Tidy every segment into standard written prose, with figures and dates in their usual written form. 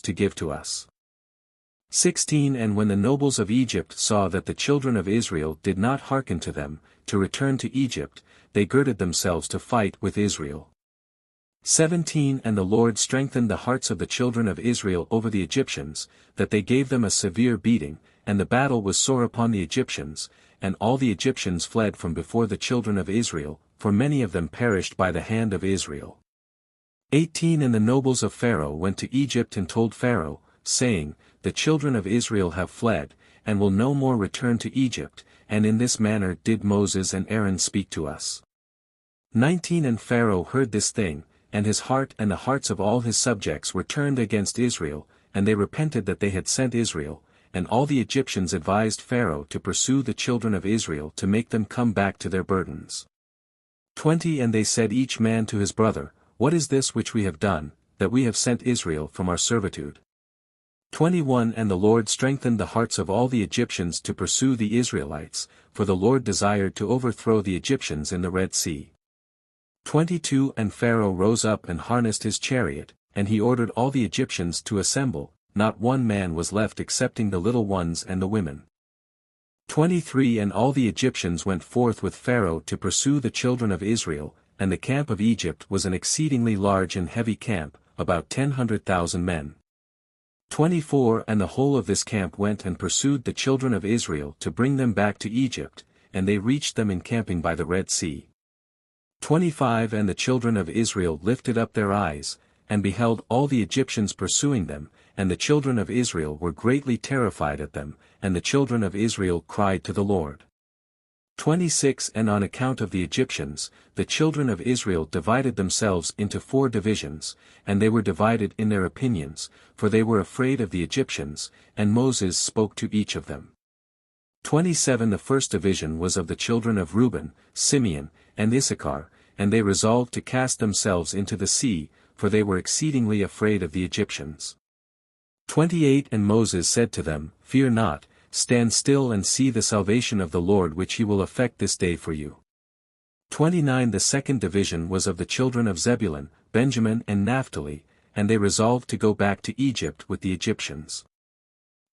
to give to us. 16 And when the nobles of Egypt saw that the children of Israel did not hearken to them, to return to Egypt, they girded themselves to fight with Israel. 17 And the Lord strengthened the hearts of the children of Israel over the Egyptians, that they gave them a severe beating, and the battle was sore upon the Egyptians, and all the Egyptians fled from before the children of Israel, for many of them perished by the hand of Israel. 18 And the nobles of Pharaoh went to Egypt and told Pharaoh, saying, The children of Israel have fled, and will no more return to Egypt, and in this manner did Moses and Aaron speak to us. 19 And Pharaoh heard this thing, and his heart and the hearts of all his subjects were turned against Israel, and they repented that they had sent Israel, and all the Egyptians advised Pharaoh to pursue the children of Israel to make them come back to their burdens. 20 And they said each man to his brother, What is this which we have done, that we have sent Israel from our servitude? 21 And the Lord strengthened the hearts of all the Egyptians to pursue the Israelites, for the Lord desired to overthrow the Egyptians in the Red Sea. 22 And Pharaoh rose up and harnessed his chariot, and he ordered all the Egyptians to assemble, not one man was left excepting the little ones and the women. 23 And all the Egyptians went forth with Pharaoh to pursue the children of Israel, and the camp of Egypt was an exceedingly large and heavy camp, about 100,000 men. 24 And the whole of this camp went and pursued the children of Israel to bring them back to Egypt, and they reached them encamping by the Red Sea. 25 And the children of Israel lifted up their eyes, and beheld all the Egyptians pursuing them, and the children of Israel were greatly terrified at them, and the children of Israel cried to the Lord. 26 And on account of the Egyptians, the children of Israel divided themselves into 4 divisions, and they were divided in their opinions, for they were afraid of the Egyptians, and Moses spoke to each of them. 27 The first division was of the children of Reuben, Simeon, and Issachar, and they resolved to cast themselves into the sea, for they were exceedingly afraid of the Egyptians. 28 And Moses said to them, Fear not, stand still and see the salvation of the Lord which he will effect this day for you. 29 The second division was of the children of Zebulun, Benjamin and Naphtali, and they resolved to go back to Egypt with the Egyptians.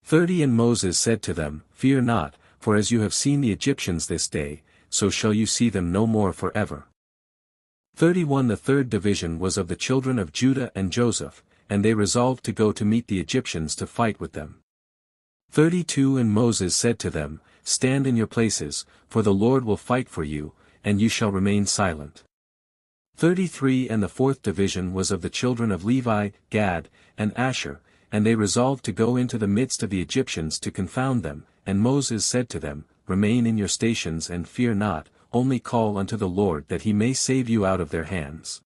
30 And Moses said to them, Fear not, for as you have seen the Egyptians this day, so shall you see them no more forever. 31 The third division was of the children of Judah and Joseph, and they resolved to go to meet the Egyptians to fight with them. 32 And Moses said to them, Stand in your places, for the Lord will fight for you, and you shall remain silent. 33 And the fourth division was of the children of Levi, Gad, and Asher, and they resolved to go into the midst of the Egyptians to confound them, and Moses said to them, Remain in your stations and fear not, only call unto the Lord that he may save you out of their hands.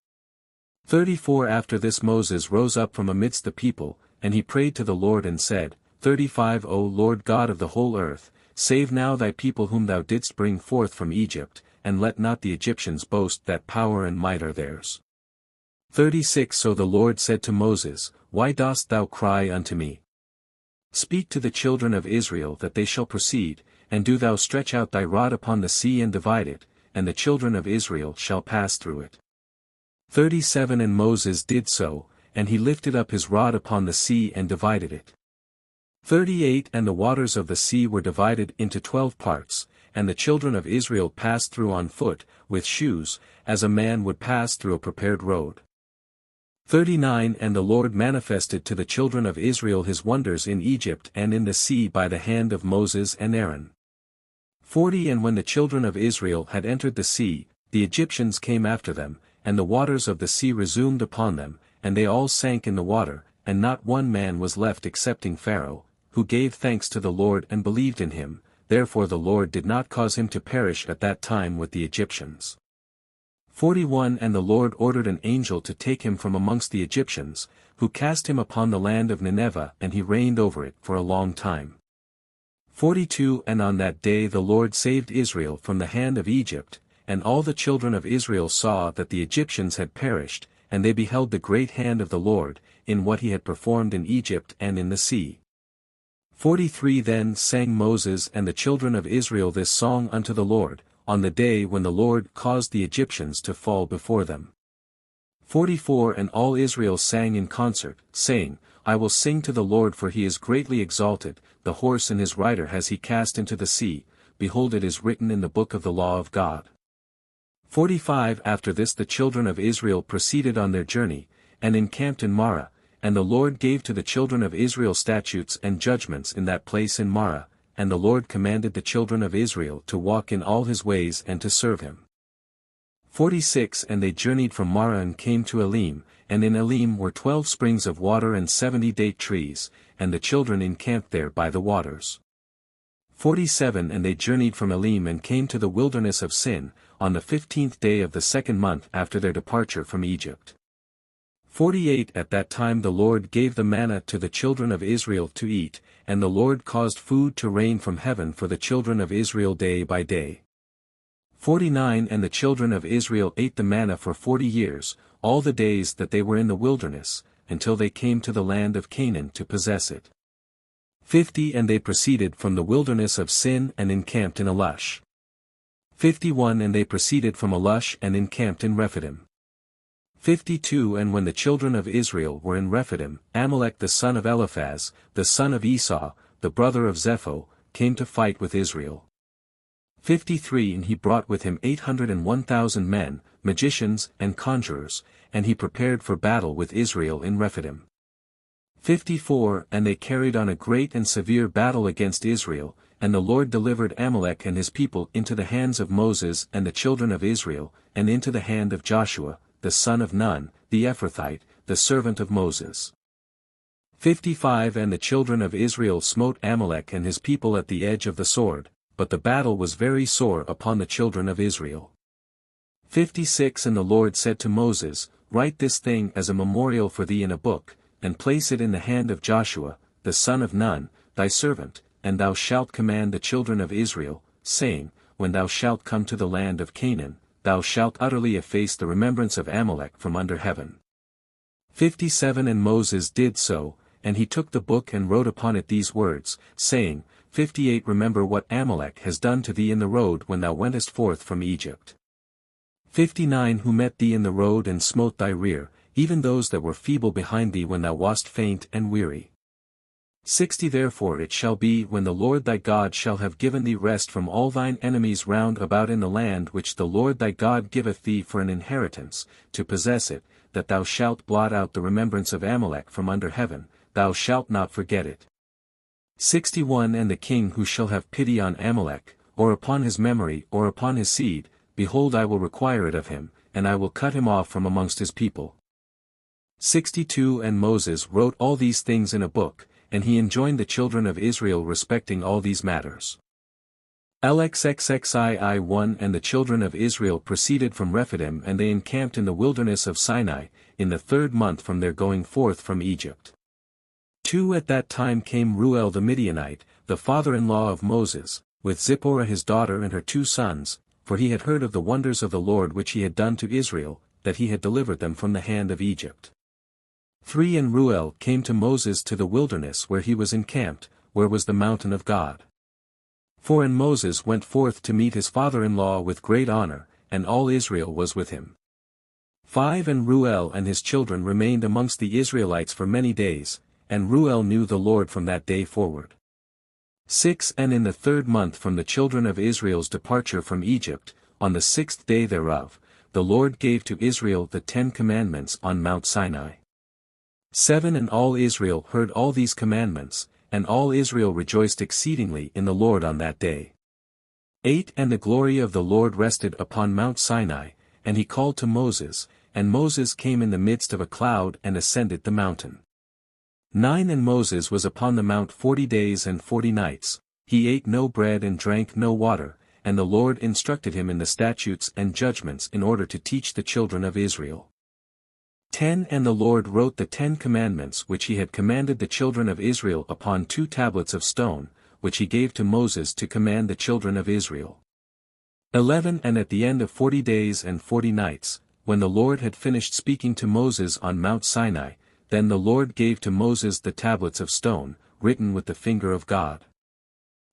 34 After this Moses rose up from amidst the people, and he prayed to the Lord and said, 35 O Lord God of the whole earth, save now thy people whom thou didst bring forth from Egypt, and let not the Egyptians boast that power and might are theirs. 36 So the Lord said to Moses, Why dost thou cry unto me? Speak to the children of Israel that they shall proceed, and do thou stretch out thy rod upon the sea and divide it, and the children of Israel shall pass through it. 37 And Moses did so, and he lifted up his rod upon the sea and divided it. 38 And the waters of the sea were divided into 12 parts, and the children of Israel passed through on foot, with shoes, as a man would pass through a prepared road. 39 And the Lord manifested to the children of Israel his wonders in Egypt and in the sea by the hand of Moses and Aaron. 40 And when the children of Israel had entered the sea, the Egyptians came after them, and the waters of the sea resumed upon them, and they all sank in the water, and not one man was left excepting Pharaoh, who gave thanks to the Lord and believed in him, therefore the Lord did not cause him to perish at that time with the Egyptians. 41 And the Lord ordered an angel to take him from amongst the Egyptians, who cast him upon the land of Nineveh, and he reigned over it for a long time. 42 And on that day the Lord saved Israel from the hand of Egypt, and all the children of Israel saw that the Egyptians had perished, and they beheld the great hand of the Lord, in what he had performed in Egypt and in the sea. 43 Then sang Moses and the children of Israel this song unto the Lord, on the day when the Lord caused the Egyptians to fall before them. 44 And all Israel sang in concert, saying, I will sing to the Lord, for he is greatly exalted, the horse and his rider has he cast into the sea, behold it is written in the book of the law of God. 45 After this the children of Israel proceeded on their journey, and encamped in Marah, and the Lord gave to the children of Israel statutes and judgments in that place in Marah, and the Lord commanded the children of Israel to walk in all his ways and to serve him. 46 And they journeyed from Marah and came to Elim, and in Elim were 12 springs of water and 70 date trees, and the children encamped there by the waters. 47 And they journeyed from Elim and came to the wilderness of Sin, on the 15th day of the 2nd month after their departure from Egypt. 48 At that time the Lord gave the manna to the children of Israel to eat, and the Lord caused food to rain from heaven for the children of Israel day by day. 49 And the children of Israel ate the manna for 40 years, all the days that they were in the wilderness, until they came to the land of Canaan to possess it. 50 And they proceeded from the wilderness of Sin and encamped in Elush. 51 And they proceeded from Elush and encamped in Rephidim. 52 And when the children of Israel were in Rephidim, Amalek the son of Eliphaz, the son of Esau, the brother of Zepho, came to fight with Israel. 53 And he brought with him 801,000 men, magicians and conjurers, and he prepared for battle with Israel in Rephidim. 54 And they carried on a great and severe battle against Israel, and the Lord delivered Amalek and his people into the hands of Moses and the children of Israel, and into the hand of Joshua, the son of Nun, the Ephrathite, the servant of Moses. 55 And the children of Israel smote Amalek and his people at the edge of the sword, but the battle was very sore upon the children of Israel. 56 And the Lord said to Moses, Write this thing as a memorial for thee in a book, and place it in the hand of Joshua, the son of Nun, thy servant, and thou shalt command the children of Israel, saying, When thou shalt come to the land of Canaan, thou shalt utterly efface the remembrance of Amalek from under heaven. 57 And Moses did so, and he took the book and wrote upon it these words, saying, 58 Remember what Amalek has done to thee in the road when thou wentest forth from Egypt. 59 Who met thee in the road and smote thy rear, even those that were feeble behind thee when thou wast faint and weary. 60 Therefore it shall be when the Lord thy God shall have given thee rest from all thine enemies round about in the land which the Lord thy God giveth thee for an inheritance, to possess it, that thou shalt blot out the remembrance of Amalek from under heaven, thou shalt not forget it. 61 And the king who shall have pity on Amalek, or upon his memory or upon his seed, behold I will require it of him, and I will cut him off from amongst his people. 62 And Moses wrote all these things in a book, and he enjoined the children of Israel respecting all these matters. LXXXII And the children of Israel proceeded from Rephidim and they encamped in the wilderness of Sinai, in the 3rd month from their going forth from Egypt. 2 At that time came Reuel the Midianite, the father-in-law of Moses, with Zipporah his daughter and her 2 sons, for he had heard of the wonders of the Lord which he had done to Israel, that he had delivered them from the hand of Egypt. 3 And Reuel came to Moses to the wilderness where he was encamped, where was the mountain of God. 4 And Moses went forth to meet his father-in-law with great honor, and all Israel was with him. 5 And Reuel and his children remained amongst the Israelites for many days, and Reuel knew the Lord from that day forward. 6 And in the 3rd month from the children of Israel's departure from Egypt, on the 6th day thereof, the Lord gave to Israel the 10 commandments on Mount Sinai. 7 And all Israel heard all these commandments, and all Israel rejoiced exceedingly in the Lord on that day. 8 And the glory of the Lord rested upon Mount Sinai, and he called to Moses, and Moses came in the midst of a cloud and ascended the mountain. 9 And Moses was upon the mount 40 days and 40 nights, he ate no bread and drank no water, and the Lord instructed him in the statutes and judgments in order to teach the children of Israel. 10 And the Lord wrote the 10 commandments which he had commanded the children of Israel upon 2 tablets of stone, which he gave to Moses to command the children of Israel. 11 And at the end of 40 days and 40 nights, when the Lord had finished speaking to Moses on Mount Sinai, then the Lord gave to Moses the tablets of stone, written with the finger of God.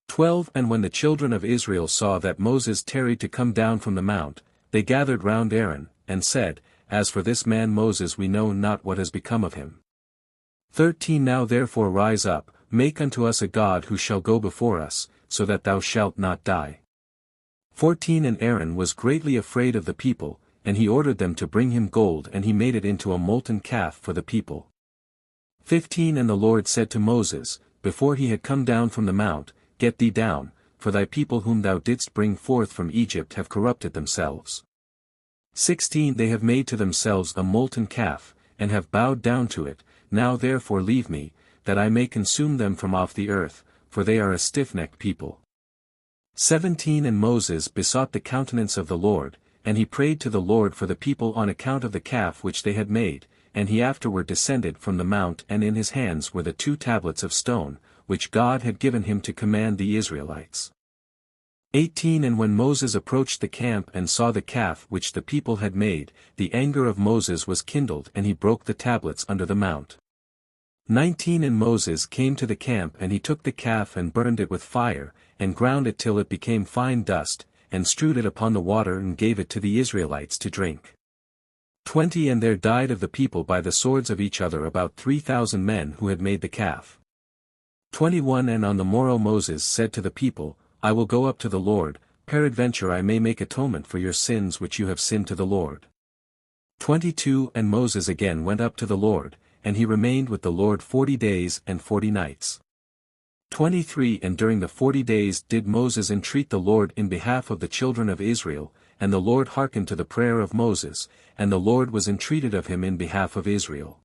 12 And when the children of Israel saw that Moses tarried to come down from the mount, they gathered round Aaron, and said, As for this man Moses we know not what has become of him. 13 Now therefore rise up, make unto us a god who shall go before us, so that thou shalt not die. 14 And Aaron was greatly afraid of the people, and he ordered them to bring him gold, and he made it into a molten calf for the people. 15 And the Lord said to Moses, before he had come down from the mount, Get thee down, for thy people whom thou didst bring forth from Egypt have corrupted themselves. 16 They have made to themselves a molten calf, and have bowed down to it. Now therefore leave me, that I may consume them from off the earth, for they are a stiff-necked people. 17 And Moses besought the countenance of the Lord, and he prayed to the Lord for the people on account of the calf which they had made, and he afterward descended from the mount, and in his hands were the 2 tablets of stone, which God had given him to command the Israelites. 18 And when Moses approached the camp and saw the calf which the people had made, the anger of Moses was kindled, and he broke the tablets under the mount. 19 And Moses came to the camp, and he took the calf and burned it with fire, and ground it till it became fine dust, and strewed it upon the water, and gave it to the Israelites to drink. 20 And there died of the people by the swords of each other about 3,000 men who had made the calf. 21 And on the morrow Moses said to the people, I will go up to the Lord, peradventure I may make atonement for your sins which you have sinned to the Lord. 22 And Moses again went up to the Lord, and he remained with the Lord 40 days and 40 nights. 23 And during the 40 days did Moses entreat the Lord in behalf of the children of Israel, and the Lord hearkened to the prayer of Moses, and the Lord was entreated of him in behalf of Israel.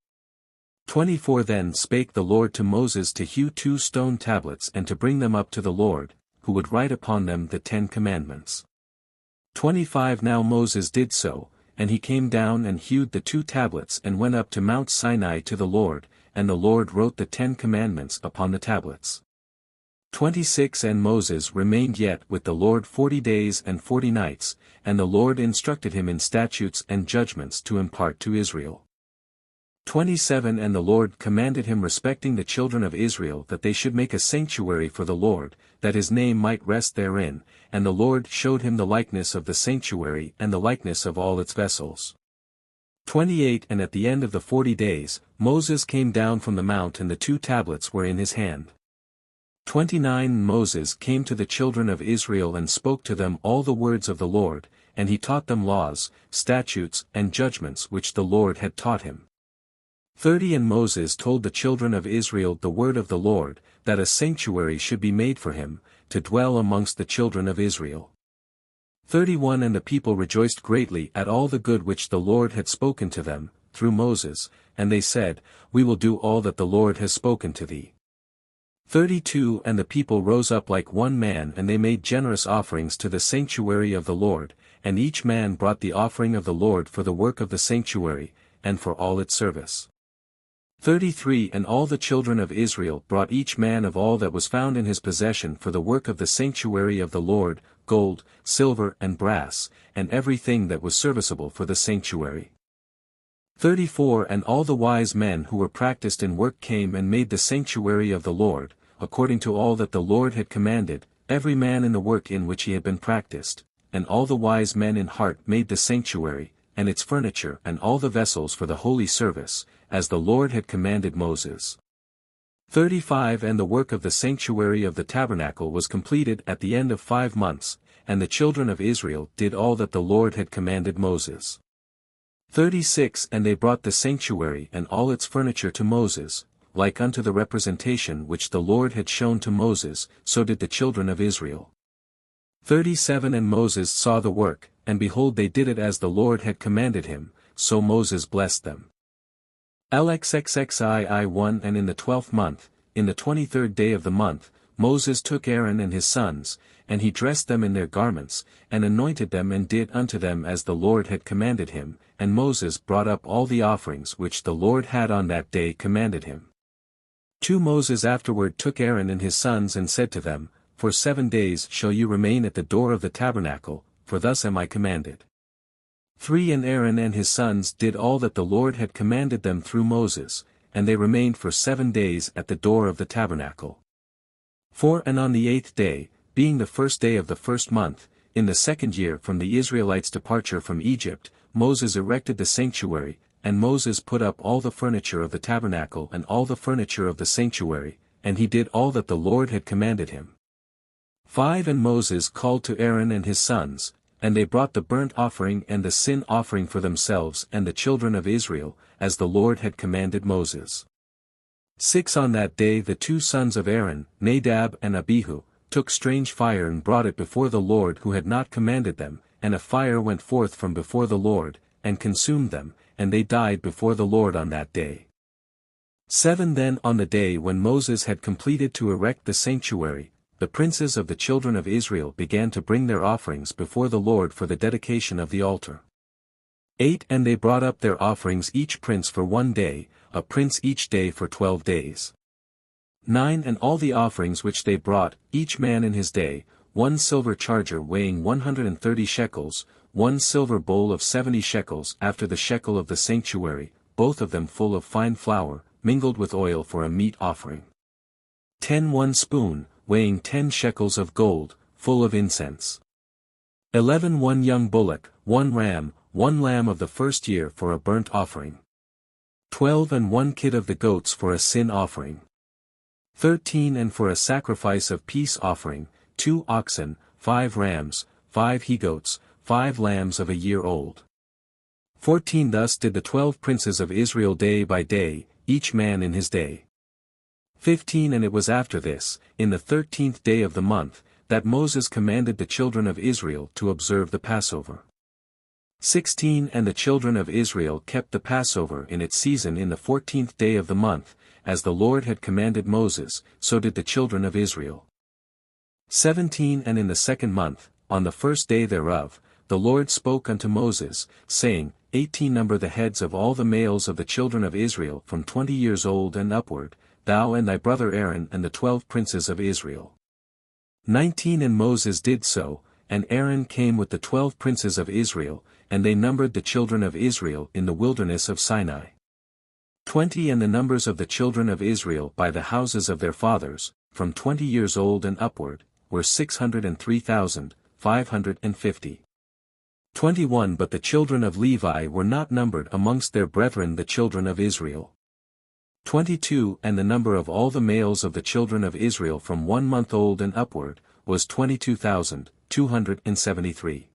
24 Then spake the Lord to Moses to hew 2 stone tablets and to bring them up to the Lord, who would write upon them the 10 commandments. 25 Now Moses did so, and he came down and hewed the 2 tablets and went up to Mount Sinai to the Lord, and the Lord wrote the 10 commandments upon the tablets. 26 And Moses remained yet with the Lord 40 days and 40 nights, and the Lord instructed him in statutes and judgments to impart to Israel. 27 And the Lord commanded him respecting the children of Israel that they should make a sanctuary for the Lord, that his name might rest therein, and the Lord showed him the likeness of the sanctuary and the likeness of all its vessels. 28 And at the end of the 40 days, Moses came down from the mount, and the 2 tablets were in his hand. 29 Moses came to the children of Israel and spoke to them all the words of the Lord, and he taught them laws, statutes, and judgments which the Lord had taught him. 30 And Moses told the children of Israel the word of the Lord, that a sanctuary should be made for him, to dwell amongst the children of Israel. 31 And the people rejoiced greatly at all the good which the Lord had spoken to them, through Moses, and they said, We will do all that the Lord has spoken to thee. 32 And the people rose up like one man, and they made generous offerings to the sanctuary of the Lord, and each man brought the offering of the Lord for the work of the sanctuary, and for all its service. 33 And all the children of Israel brought each man of all that was found in his possession for the work of the sanctuary of the Lord, gold, silver and brass, and everything that was serviceable for the sanctuary. 34 And all the wise men who were practiced in work came and made the sanctuary of the Lord, according to all that the Lord had commanded, every man in the work in which he had been practiced, and all the wise men in heart made the sanctuary, and its furniture and all the vessels for the holy service, as the Lord had commanded Moses. 35 And the work of the sanctuary of the tabernacle was completed at the end of 5 months, and the children of Israel did all that the Lord had commanded Moses. 36 And they brought the sanctuary and all its furniture to Moses, like unto the representation which the Lord had shown to Moses, so did the children of Israel. 37 And Moses saw the work, and behold they did it as the Lord had commanded him, so Moses blessed them. LXXXII And in the 12th month, in the 23rd day of the month, Moses took Aaron and his sons, and he dressed them in their garments, and anointed them and did unto them as the Lord had commanded him, and Moses brought up all the offerings which the Lord had on that day commanded him. 2 Moses afterward took Aaron and his sons and said to them, For 7 days shall you remain at the door of the tabernacle, for thus am I commanded. 3 And Aaron and his sons did all that the Lord had commanded them through Moses, and they remained for 7 days at the door of the tabernacle. 4 And on the 8th day, being the 1st day of the 1st month, in the 2nd year from the Israelites' departure from Egypt, Moses erected the sanctuary, and Moses put up all the furniture of the tabernacle and all the furniture of the sanctuary, and he did all that the Lord had commanded him. 5 And Moses called to Aaron and his sons, and they brought the burnt offering and the sin offering for themselves and the children of Israel, as the Lord had commanded Moses. 6 On that day the 2 sons of Aaron, Nadab and Abihu, took strange fire and brought it before the Lord who had not commanded them, and a fire went forth from before the Lord, and consumed them, and they died before the Lord on that day. 7 Then on the day when Moses had completed to erect the sanctuary, the princes of the children of Israel began to bring their offerings before the Lord for the dedication of the altar. 8 And they brought up their offerings each prince for 1 day, a prince each day for 12 days. 9 And all the offerings which they brought, each man in his day, 1 silver charger weighing 130 shekels, 1 silver bowl of 70 shekels after the shekel of the sanctuary, both of them full of fine flour, mingled with oil for a meat offering. 10 1 spoon, weighing 10 shekels of gold, full of incense. 11 1 young bullock, 1 ram, 1 lamb of the first year for a burnt offering. 12 And 1 kid of the goats for a sin offering. 13 And for a sacrifice of peace offering, 2 oxen, 5 rams, 5 he-goats, 5 lambs of a year old. 14 Thus did the 12 princes of Israel day by day, each man in his day. 15 And it was after this, in the 13th day of the month, that Moses commanded the children of Israel to observe the Passover. 16 And the children of Israel kept the Passover in its season in the 14th day of the month, as the Lord had commanded Moses, so did the children of Israel. 17 And in the 2nd month, on the 1st day thereof, the Lord spoke unto Moses, saying, 18 Number the heads of all the males of the children of Israel from 20 years old and upward, thou and thy brother Aaron and the 12 princes of Israel. 19 And Moses did so, and Aaron came with the 12 princes of Israel, and they numbered the children of Israel in the wilderness of Sinai. 20 And the numbers of the children of Israel by the houses of their fathers, from 20 years old and upward, were 603,550. 21 But the children of Levi were not numbered amongst their brethren the children of Israel. 22 And the number of all the males of the children of Israel from 1 month old and upward, was 22,273.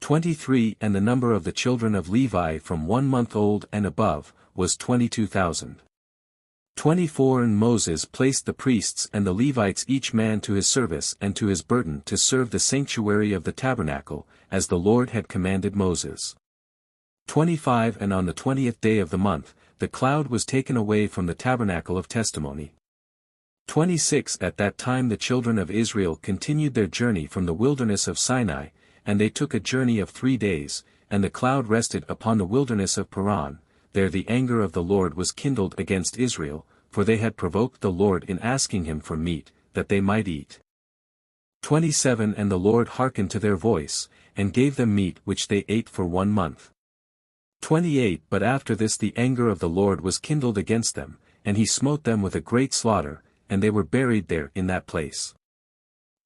23 And the number of the children of Levi from 1 month old and above, was 22,000. 24 And Moses placed the priests and the Levites each man to his service and to his burden to serve the sanctuary of the tabernacle, as the Lord had commanded Moses. 25 And on the 20th day of the month, the cloud was taken away from the tabernacle of testimony. 26 At that time the children of Israel continued their journey from the wilderness of Sinai, and they took a journey of 3 days, and the cloud rested upon the wilderness of Paran. There the anger of the Lord was kindled against Israel, for they had provoked the Lord in asking him for meat, that they might eat. 27 And the Lord hearkened to their voice, and gave them meat which they ate for 1 month. 28 But after this the anger of the Lord was kindled against them, and he smote them with a great slaughter, and they were buried there in that place.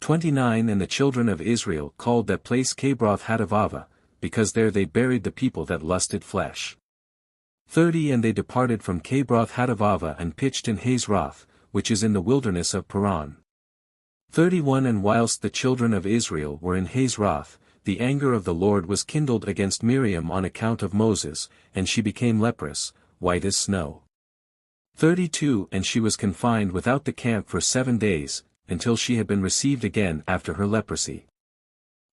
29 And the children of Israel called that place Cabroth Hattaavah, because there they buried the people that lusted flesh. 30 And they departed from Cabroth Hattaavah and pitched in Hazeroth, which is in the wilderness of Paran. 31 And whilst the children of Israel were in Hazeroth, the anger of the Lord was kindled against Miriam on account of Moses, and she became leprous, white as snow. 32 And she was confined without the camp for 7 days, until she had been received again after her leprosy.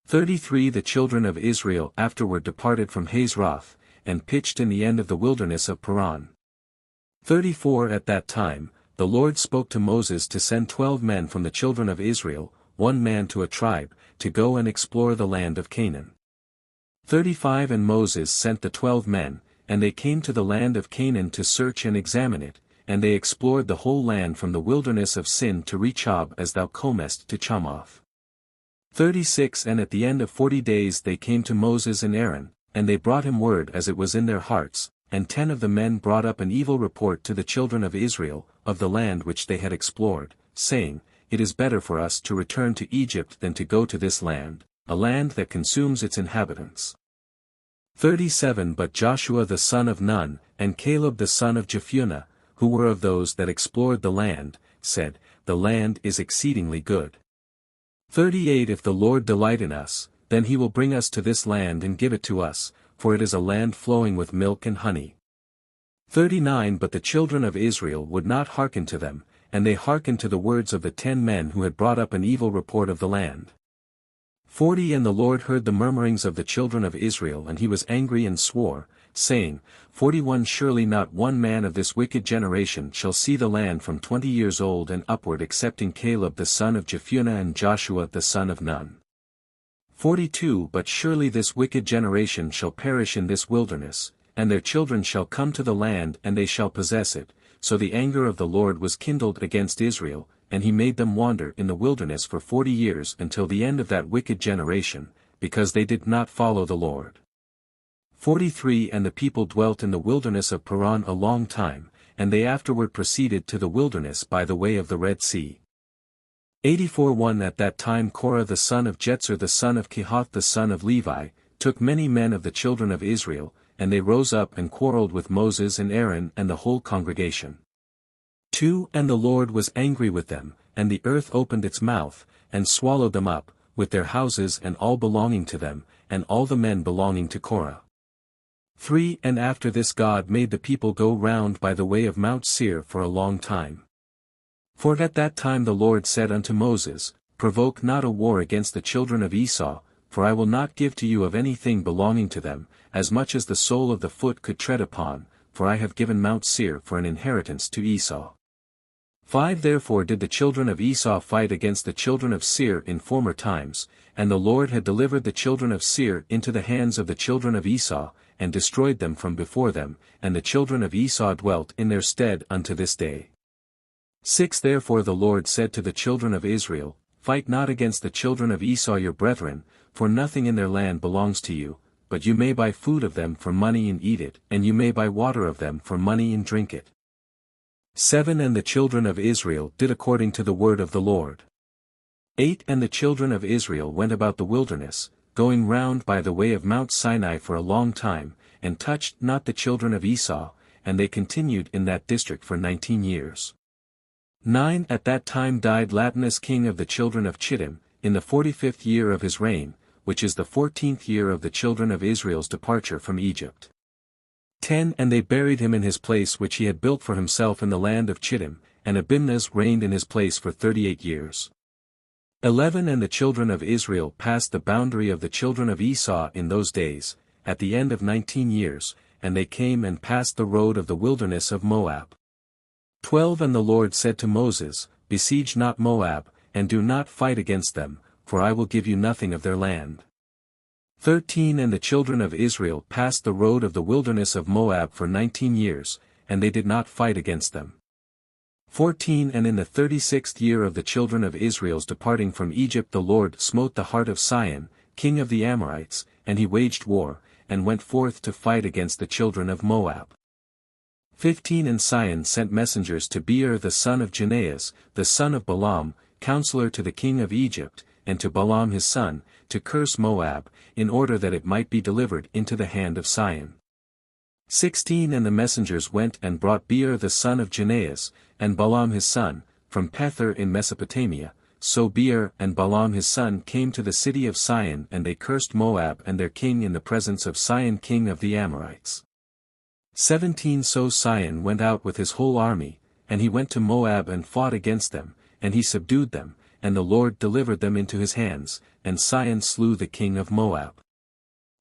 33 The children of Israel afterward departed from Hazeroth, and pitched in the end of the wilderness of Paran. 34 At that time, the Lord spoke to Moses to send 12 men from the children of Israel, 1 man to a tribe, to go and explore the land of Canaan. 35 And Moses sent the 12 men, and they came to the land of Canaan to search and examine it, and they explored the whole land from the wilderness of Sin to Rechob as thou comest to Chamoth. 36 And at the end of 40 days they came to Moses and Aaron, and they brought him word as it was in their hearts, and 10 of the men brought up an evil report to the children of Israel, of the land which they had explored, saying, It is better for us to return to Egypt than to go to this land, a land that consumes its inhabitants. 37 But Joshua the son of Nun, and Caleb the son of Jephunneh, who were of those that explored the land, said, The land is exceedingly good. 38 If the Lord delight in us, then he will bring us to this land and give it to us, for it is a land flowing with milk and honey. 39 But the children of Israel would not hearken to them, and they hearkened to the words of the 10 men who had brought up an evil report of the land. 40 And the Lord heard the murmurings of the children of Israel, and he was angry and swore, saying, 41 Surely not one man of this wicked generation shall see the land from 20 years old and upward excepting Caleb the son of Jephunneh and Joshua the son of Nun. 42 But surely this wicked generation shall perish in this wilderness, and their children shall come to the land and they shall possess it. So the anger of the Lord was kindled against Israel, and he made them wander in the wilderness for 40 years until the end of that wicked generation, because they did not follow the Lord. 43 And the people dwelt in the wilderness of Paran a long time, and they afterward proceeded to the wilderness by the way of the Red Sea. 84 1 At that time Korah the son of Jetzer the son of Kehath the son of Levi, took many men of the children of Israel, and they rose up and quarreled with Moses and Aaron and the whole congregation. 2 And the Lord was angry with them, and the earth opened its mouth, and swallowed them up, with their houses and all belonging to them, and all the men belonging to Korah. 3 And after this God made the people go round by the way of Mount Seir for a long time. For at that time the Lord said unto Moses, Provoke not a war against the children of Esau, for I will not give to you of anything belonging to them, as much as the sole of the foot could tread upon, for I have given Mount Seir for an inheritance to Esau. 5 Therefore did the children of Esau fight against the children of Seir in former times, and the Lord had delivered the children of Seir into the hands of the children of Esau, and destroyed them from before them, and the children of Esau dwelt in their stead unto this day. 6 Therefore the Lord said to the children of Israel, Fight not against the children of Esau your brethren, for nothing in their land belongs to you, but you may buy food of them for money and eat it, and you may buy water of them for money and drink it. 7 And the children of Israel did according to the word of the Lord. 8 And the children of Israel went about the wilderness, going round by the way of Mount Sinai for a long time, and touched not the children of Esau, and they continued in that district for 19 years. 9 At that time died Latinus king of the children of Chittim, in the 45th year of his reign, which is the 14th year of the children of Israel's departure from Egypt. 10 And they buried him in his place which he had built for himself in the land of Chittim, and Abimnaz reigned in his place for 38 years. 11 And the children of Israel passed the boundary of the children of Esau in those days, at the end of 19 years, and they came and passed the road of the wilderness of Moab. 12 And the Lord said to Moses, Besiege not Moab, and do not fight against them, for I will give you nothing of their land. 13 And the children of Israel passed the road of the wilderness of Moab for 19 years, and they did not fight against them. 14 And in the 36th year of the children of Israel's departing from Egypt the Lord smote the heart of Sihon, king of the Amorites, and he waged war, and went forth to fight against the children of Moab. 15 And Sihon sent messengers to Beer the son of Janeas, the son of Balaam, counselor to the king of Egypt, and to Balaam his son, to curse Moab, in order that it might be delivered into the hand of Sihon. 16 And the messengers went and brought Beer the son of Janeas, and Balaam his son, from Pethor in Mesopotamia. So Beer and Balaam his son came to the city of Sihon, and they cursed Moab and their king in the presence of Sihon king of the Amorites. 17 So Sihon went out with his whole army, and he went to Moab and fought against them, and he subdued them, and the Lord delivered them into his hands, and Sihon slew the king of Moab.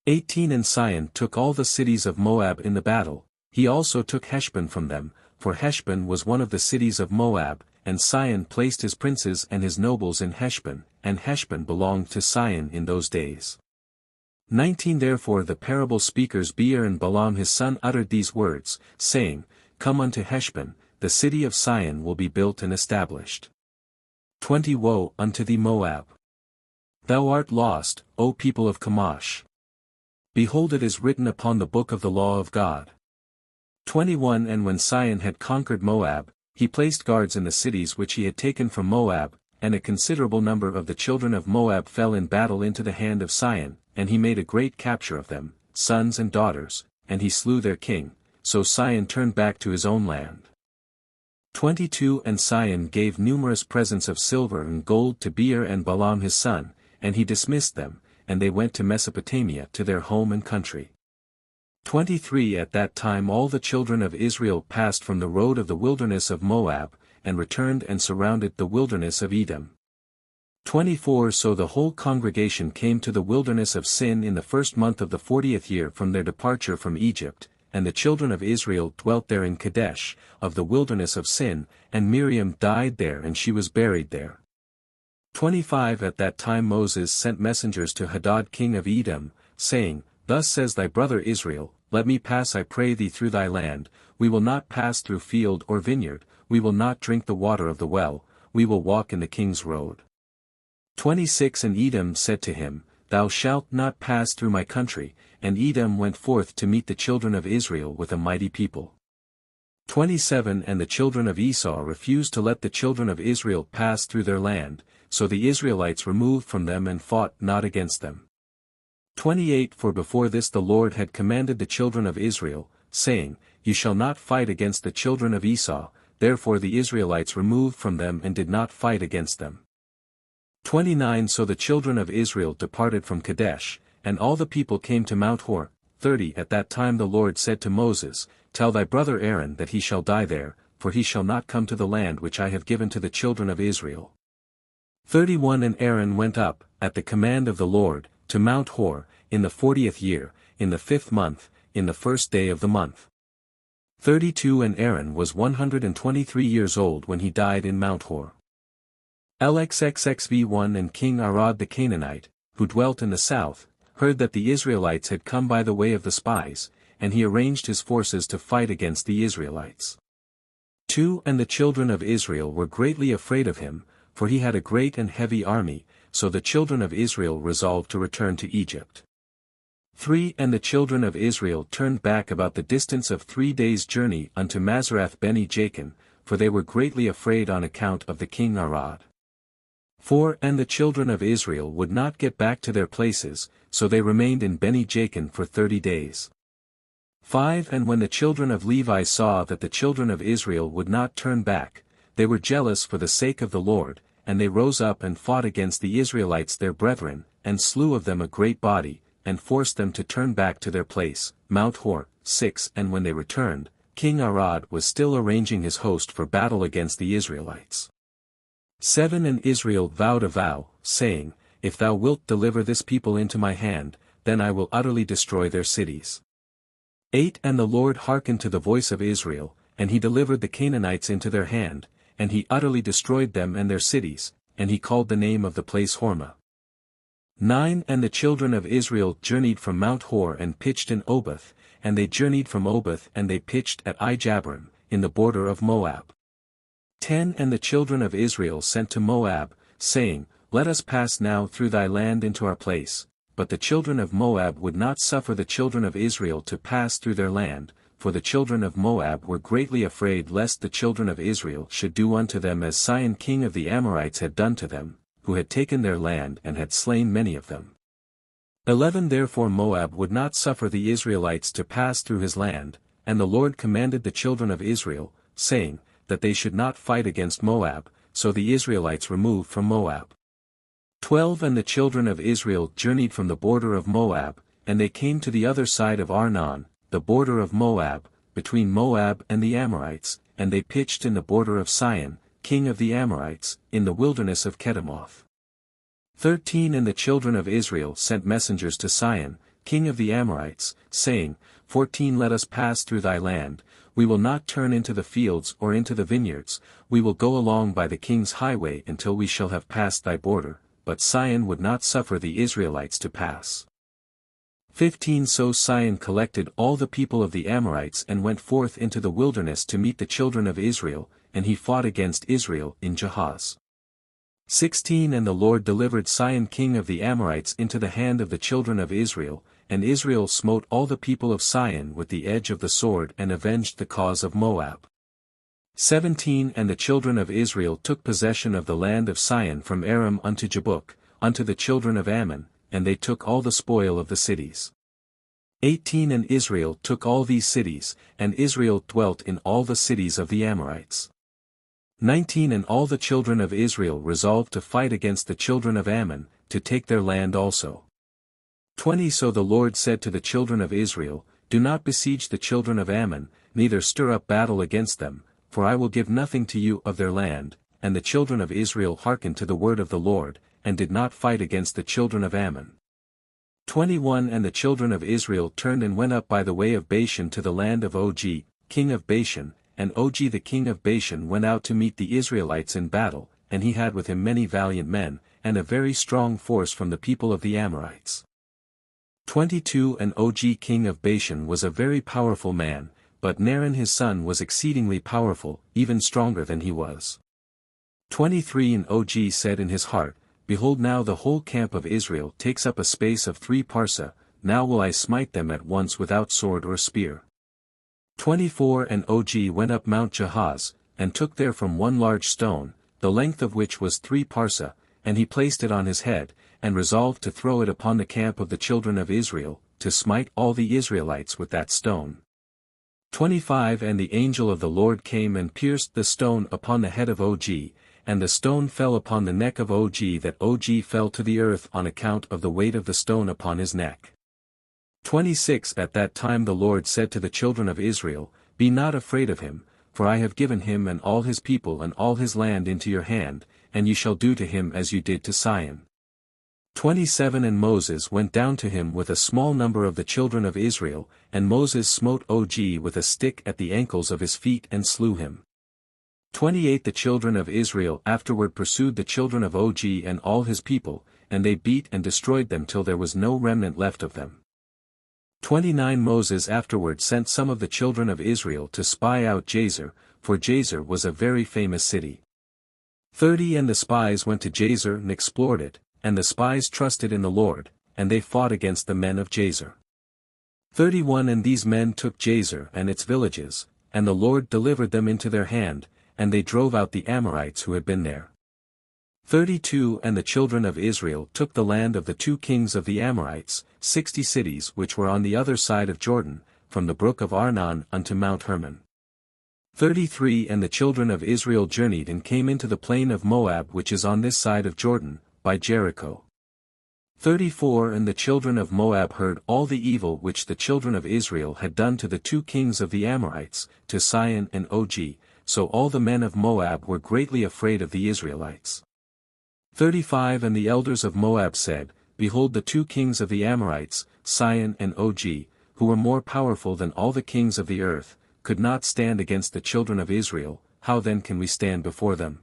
18 And Sihon took all the cities of Moab in the battle, he also took Heshbon from them, for Heshbon was one of the cities of Moab, and Sihon placed his princes and his nobles in Heshbon, and Heshbon belonged to Sihon in those days. 19 Therefore the parable speakers Beer and Balaam his son uttered these words, saying, Come unto Heshbon, the city of Sihon will be built and established. 20 Woe unto thee Moab! Thou art lost, O people of Chemosh! Behold it is written upon the book of the law of God. 21 And when Sihon had conquered Moab, he placed guards in the cities which he had taken from Moab, and a considerable number of the children of Moab fell in battle into the hand of Sihon, and he made a great capture of them, sons and daughters, and he slew their king, so Sihon turned back to his own land. 22 And Sihon gave numerous presents of silver and gold to Beer and Balaam his son, and he dismissed them, and they went to Mesopotamia to their home and country. 23 At that time all the children of Israel passed from the road of the wilderness of Moab, and returned and surrounded the wilderness of Edom. 24 So the whole congregation came to the wilderness of Sin in the first month of the 40th year from their departure from Egypt, and the children of Israel dwelt there in Kadesh, of the wilderness of Sin, and Miriam died there and she was buried there. 25 At that time Moses sent messengers to Hadad king of Edom, saying, Thus says thy brother Israel, Let me pass I pray thee through thy land, we will not pass through field or vineyard, we will not drink the water of the well, we will walk in the king's road. 26 And Edom said to him, Thou shalt not pass through my country, and Edom went forth to meet the children of Israel with a mighty people. 27 And the children of Esau refused to let the children of Israel pass through their land, so the Israelites removed from them and fought not against them. 28 For before this the Lord had commanded the children of Israel, saying, You shall not fight against the children of Esau, therefore the Israelites removed from them and did not fight against them. 29 So the children of Israel departed from Kadesh, and all the people came to Mount Hor. 30 At that time the Lord said to Moses, Tell thy brother Aaron that he shall die there, for he shall not come to the land which I have given to the children of Israel. 31 And Aaron went up, at the command of the Lord, to Mount Hor, in the 40th year, in the 5th month, in the 1st day of the month. 32 And Aaron was 123 years old when he died in Mount Hor. LXXXV1 And King Arad the Canaanite, who dwelt in the south, heard that the Israelites had come by the way of the spies, and he arranged his forces to fight against the Israelites. 2 And the children of Israel were greatly afraid of him, for he had a great and heavy army, so the children of Israel resolved to return to Egypt. 3 And the children of Israel turned back about the distance of 3 days' journey unto Mazarath Beni Jachin, for they were greatly afraid on account of the king Arad. 4 And the children of Israel would not get back to their places, so they remained in Beni Jachin for 30 days. 5 And when the children of Levi saw that the children of Israel would not turn back, they were jealous for the sake of the Lord, and they rose up and fought against the Israelites their brethren, and slew of them a great body, and forced them to turn back to their place, Mount Hor. 6 And when they returned, King Arad was still arranging his host for battle against the Israelites. 7 And Israel vowed a vow, saying, If thou wilt deliver this people into my hand, then I will utterly destroy their cities. 8 And the Lord hearkened to the voice of Israel, and he delivered the Canaanites into their hand, and he utterly destroyed them and their cities, and he called the name of the place Hormah. 9 And the children of Israel journeyed from Mount Hor and pitched in Oboth, and they journeyed from Oboth and they pitched at Ijabrim, in the border of Moab. 10 And the children of Israel sent to Moab, saying, Let us pass now through thy land into our place. But the children of Moab would not suffer the children of Israel to pass through their land, for the children of Moab were greatly afraid lest the children of Israel should do unto them as Sihon king of the Amorites had done to them, who had taken their land and had slain many of them. 11 Therefore Moab would not suffer the Israelites to pass through his land, and the Lord commanded the children of Israel, saying, that they should not fight against Moab, so the Israelites removed from Moab. 12 And the children of Israel journeyed from the border of Moab, and they came to the other side of Arnon, the border of Moab, between Moab and the Amorites, and they pitched in the border of Sihon, king of the Amorites, in the wilderness of Kedemoth. 13 And the children of Israel sent messengers to Sihon, king of the Amorites, saying, 14 Let us pass through thy land, we will not turn into the fields or into the vineyards, we will go along by the king's highway until we shall have passed thy border. But Sihon would not suffer the Israelites to pass. 15 So Sihon collected all the people of the Amorites and went forth into the wilderness to meet the children of Israel, and he fought against Israel in Jahaz. 16 And the Lord delivered Sihon king of the Amorites into the hand of the children of Israel, and Israel smote all the people of Sihon with the edge of the sword and avenged the cause of Moab. 17 And the children of Israel took possession of the land of Sihon from Aram unto Jabbok, unto the children of Ammon, and they took all the spoil of the cities. 18 And Israel took all these cities, and Israel dwelt in all the cities of the Amorites. 19 And all the children of Israel resolved to fight against the children of Ammon, to take their land also. 20 So the Lord said to the children of Israel, Do not besiege the children of Ammon, neither stir up battle against them, for I will give nothing to you of their land. And the children of Israel hearkened to the word of the Lord, and did not fight against the children of Ammon. 21 And the children of Israel turned and went up by the way of Bashan to the land of Og, king of Bashan, and Og the king of Bashan went out to meet the Israelites in battle, and he had with him many valiant men, and a very strong force from the people of the Amorites. 22 And Og king of Bashan was a very powerful man, but Naran his son was exceedingly powerful, even stronger than he was. 23 And Og said in his heart, Behold, now the whole camp of Israel takes up a space of 3 parsa, now will I smite them at once without sword or spear. 24 And Og went up Mount Jahaz, and took there from one large stone, the length of which was 3 parsa, and he placed it on his head, and resolved to throw it upon the camp of the children of Israel, to smite all the Israelites with that stone. 25 And the angel of the Lord came and pierced the stone upon the head of Og, and the stone fell upon the neck of Og, that Og fell to the earth on account of the weight of the stone upon his neck. 26 At that time the Lord said to the children of Israel, Be not afraid of him, for I have given him and all his people and all his land into your hand, and you shall do to him as you did to Sihon. 27 And Moses went down to him with a small number of the children of Israel, and Moses smote Og with a stick at the ankles of his feet and slew him. 28 The children of Israel afterward pursued the children of Og and all his people, and they beat and destroyed them till there was no remnant left of them. 29 Moses afterward sent some of the children of Israel to spy out Jashar, for Jashar was a very famous city. 30 And the spies went to Jashar and explored it, and the spies trusted in the Lord, and they fought against the men of Jashar. 31 And these men took Jashar and its villages, and the Lord delivered them into their hand, and they drove out the Amorites who had been there. 32 And the children of Israel took the land of the 2 kings of the Amorites, 60 cities which were on the other side of Jordan, from the brook of Arnon unto Mount Hermon. 33 And the children of Israel journeyed and came into the plain of Moab which is on this side of Jordan, by Jericho. 34 And the children of Moab heard all the evil which the children of Israel had done to the 2 kings of the Amorites, to Sihon and Og, so all the men of Moab were greatly afraid of the Israelites. 35 And the elders of Moab said, Behold, the 2 kings of the Amorites, Sihon and Og, who were more powerful than all the kings of the earth, could not stand against the children of Israel, how then can we stand before them?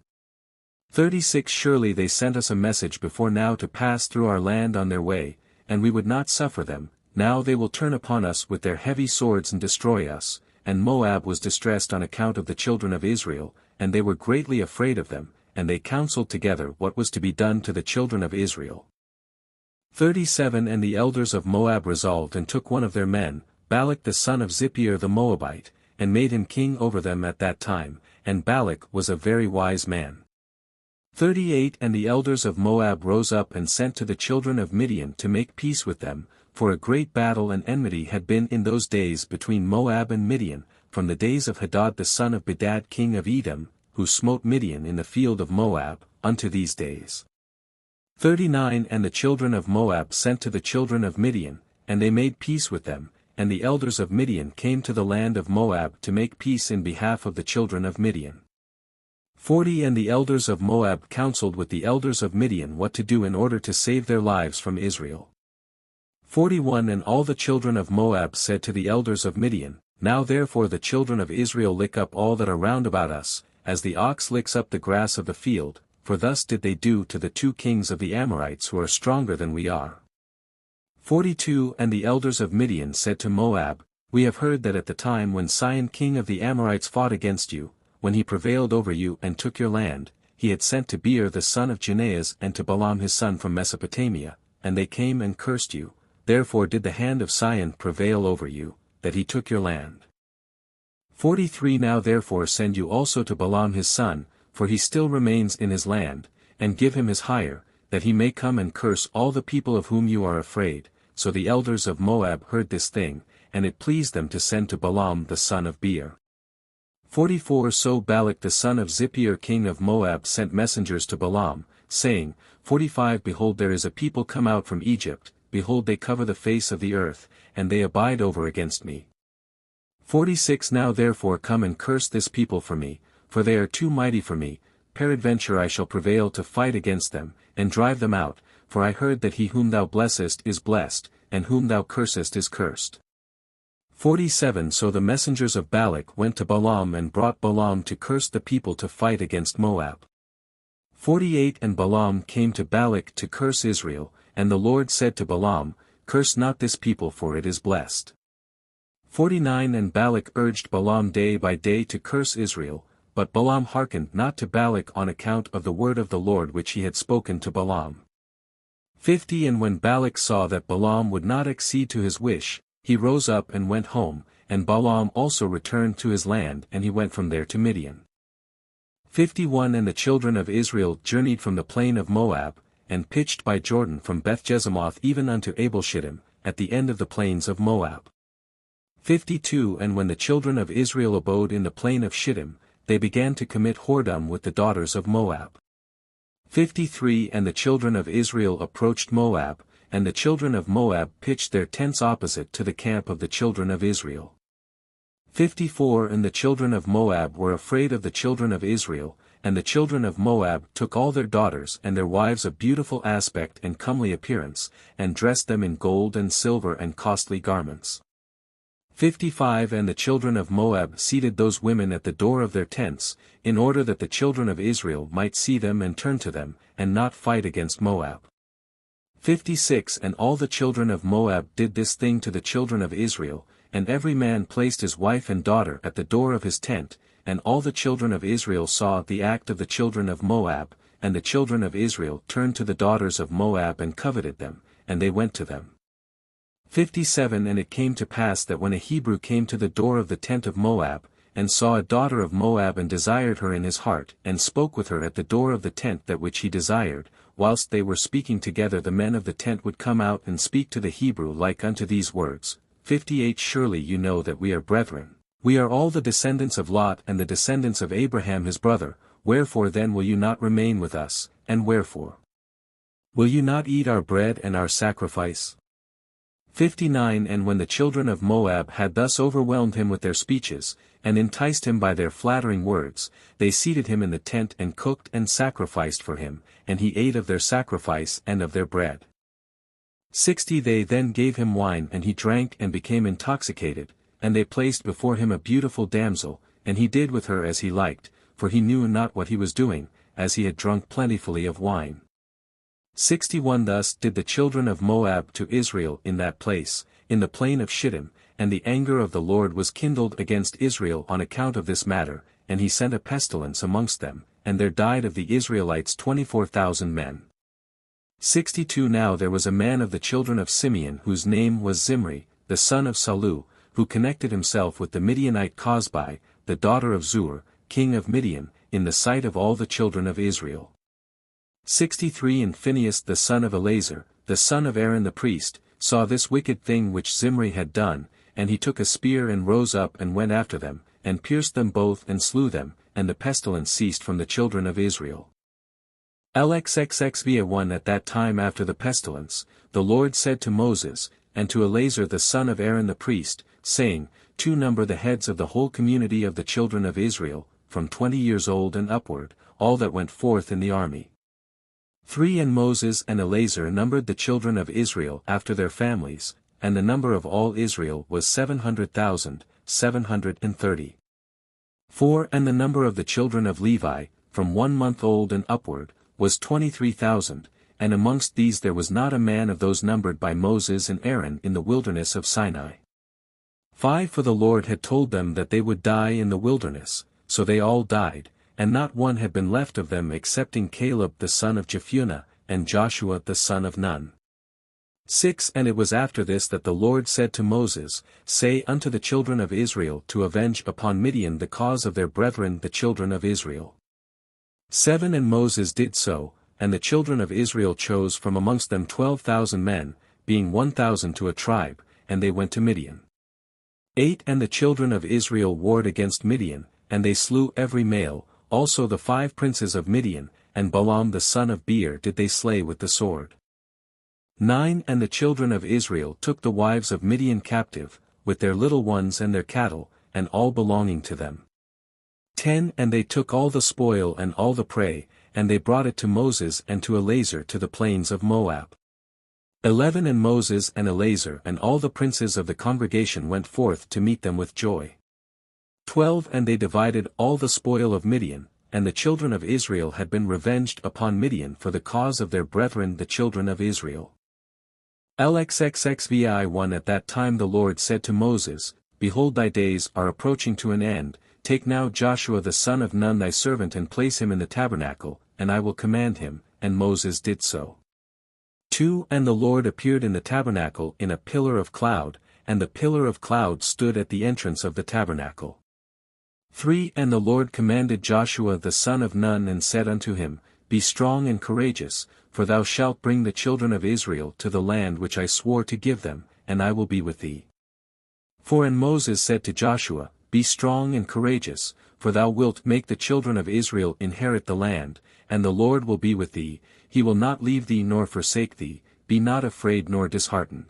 36 Surely they sent us a message before now to pass through our land on their way, and we would not suffer them, now they will turn upon us with their heavy swords and destroy us. And Moab was distressed on account of the children of Israel, and they were greatly afraid of them, and they counseled together what was to be done to the children of Israel. 37 And the elders of Moab resolved and took one of their men, Balak the son of Zippor the Moabite, and made him king over them at that time, and Balak was a very wise man. 38 And the elders of Moab rose up and sent to the children of Midian to make peace with them, for a great battle and enmity had been in those days between Moab and Midian, from the days of Hadad the son of Bedad king of Edom, who smote Midian in the field of Moab, unto these days. 39 And the children of Moab sent to the children of Midian, and they made peace with them, and the elders of Midian came to the land of Moab to make peace in behalf of the children of Midian. 40 And the elders of Moab counseled with the elders of Midian what to do in order to save their lives from Israel. 41 And all the children of Moab said to the elders of Midian, Now therefore the children of Israel lick up all that are round about us, as the ox licks up the grass of the field, for thus did they do to the 2 kings of the Amorites who are stronger than we are. 42 And the elders of Midian said to Moab, We have heard that at the time when Sihon king of the Amorites fought against you, when he prevailed over you and took your land, he had sent to Beer the son of Janeas and to Balaam his son from Mesopotamia, and they came and cursed you, therefore did the hand of Sihon prevail over you, that he took your land. 43 Now therefore send you also to Balaam his son, for he still remains in his land, and give him his hire, that he may come and curse all the people of whom you are afraid, So the elders of Moab heard this thing, and it pleased them to send to Balaam the son of Beor. 44 So Balak the son of Zippor king of Moab sent messengers to Balaam, saying, 45 Behold, there is a people come out from Egypt, behold, they cover the face of the earth, and they abide over against me. 46 Now therefore come and curse this people for me, for they are too mighty for me, peradventure I shall prevail to fight against them, and drive them out, for I heard that he whom thou blessest is blessed, and whom thou cursest is cursed. 47 So the messengers of Balak went to Balaam and brought Balaam to curse the people to fight against Moab. 48 And Balaam came to Balak to curse Israel, and the Lord said to Balaam, Curse not this people, for it is blessed. 49 And Balak urged Balaam day by day to curse Israel, but Balaam hearkened not to Balak on account of the word of the Lord which he had spoken to Balaam. 50 And when Balak saw that Balaam would not accede to his wish, he rose up and went home, and Balaam also returned to his land, and he went from there to Midian. 51 And the children of Israel journeyed from the plain of Moab, and pitched by Jordan from Beth-Jesimoth even unto Abel-shittim, at the end of the plains of Moab. 52 And when the children of Israel abode in the plain of Shittim, they began to commit whoredom with the daughters of Moab. 53 And the children of Israel approached Moab, and the children of Moab pitched their tents opposite to the camp of the children of Israel. 54 And the children of Moab were afraid of the children of Israel, and the children of Moab took all their daughters and their wives of beautiful aspect and comely appearance, and dressed them in gold and silver and costly garments. 55 And the children of Moab seated those women at the door of their tents, in order that the children of Israel might see them and turn to them, and not fight against Moab. 56 And all the children of Moab did this thing to the children of Israel, and every man placed his wife and daughter at the door of his tent, and all the children of Israel saw the act of the children of Moab, and the children of Israel turned to the daughters of Moab and coveted them, and they went to them. 57 And it came to pass that when a Hebrew came to the door of the tent of Moab, and saw a daughter of Moab and desired her in his heart, and spoke with her at the door of the tent that which he desired, whilst they were speaking together the men of the tent would come out and speak to the Hebrew like unto these words, 58 Surely you know that we are brethren. We are all the descendants of Lot and the descendants of Abraham his brother, wherefore then will you not remain with us, and wherefore? Will you not eat our bread and our sacrifice? 59 And when the children of Moab had thus overwhelmed him with their speeches, and enticed him by their flattering words, they seated him in the tent and cooked and sacrificed for him, and he ate of their sacrifice and of their bread. 60 They then gave him wine and he drank and became intoxicated, and they placed before him a beautiful damsel, and he did with her as he liked, for he knew not what he was doing, as he had drunk plentifully of wine. 61 Thus did the children of Moab to Israel in that place, in the plain of Shittim, and the anger of the Lord was kindled against Israel on account of this matter, and he sent a pestilence amongst them, and there died of the Israelites 24,000 men. 62 Now there was a man of the children of Simeon whose name was Zimri, the son of Salu, who connected himself with the Midianite Cozbi, the daughter of Zur, king of Midian, in the sight of all the children of Israel. 63 And Phinehas the son of Eleazar, the son of Aaron the priest, saw this wicked thing which Zimri had done, and he took a spear and rose up and went after them, and pierced them both and slew them, and the pestilence ceased from the children of Israel. LXXXV1 At that time after the pestilence, the Lord said to Moses, and to Eleazar the son of Aaron the priest, saying, To number the heads of the whole community of the children of Israel, from 20 years old and upward, all that went forth in the army. 3 And Moses and Eleazar numbered the children of Israel after their families, and the number of all Israel was 700,730. 4 And the number of the children of Levi, from 1 month old and upward, was 23,000, and amongst these there was not a man of those numbered by Moses and Aaron in the wilderness of Sinai. 5 For the Lord had told them that they would die in the wilderness, so they all died, and not one had been left of them excepting Caleb the son of Jephunneh, and Joshua the son of Nun. 6 And it was after this that the Lord said to Moses, Say unto the children of Israel to avenge upon Midian the cause of their brethren the children of Israel. 7 And Moses did so, and the children of Israel chose from amongst them 12,000 men, being 1,000 to a tribe, and they went to Midian. 8 And the children of Israel warred against Midian, and they slew every male, also the 5 princes of Midian, and Balaam the son of Beer did they slay with the sword. 9 And the children of Israel took the wives of Midian captive, with their little ones and their cattle, and all belonging to them. 10 And they took all the spoil and all the prey, and they brought it to Moses and to Eleazar to the plains of Moab. 11 And Moses and Eleazar and all the princes of the congregation went forth to meet them with joy. 12 And they divided all the spoil of Midian, and the children of Israel had been revenged upon Midian for the cause of their brethren the children of Israel. LXXXVI1 At that time the Lord said to Moses, Behold, thy days are approaching to an end. Take now Joshua the son of Nun thy servant and place him in the tabernacle, and I will command him, and Moses did so. 2 And the Lord appeared in the tabernacle in a pillar of cloud, and the pillar of cloud stood at the entrance of the tabernacle. 3 And the Lord commanded Joshua the son of Nun and said unto him, Be strong and courageous, for thou shalt bring the children of Israel to the land which I swore to give them, and I will be with thee. 4 And Moses said to Joshua, Be strong and courageous, for thou wilt make the children of Israel inherit the land, and the Lord will be with thee, he will not leave thee nor forsake thee, be not afraid nor disheartened.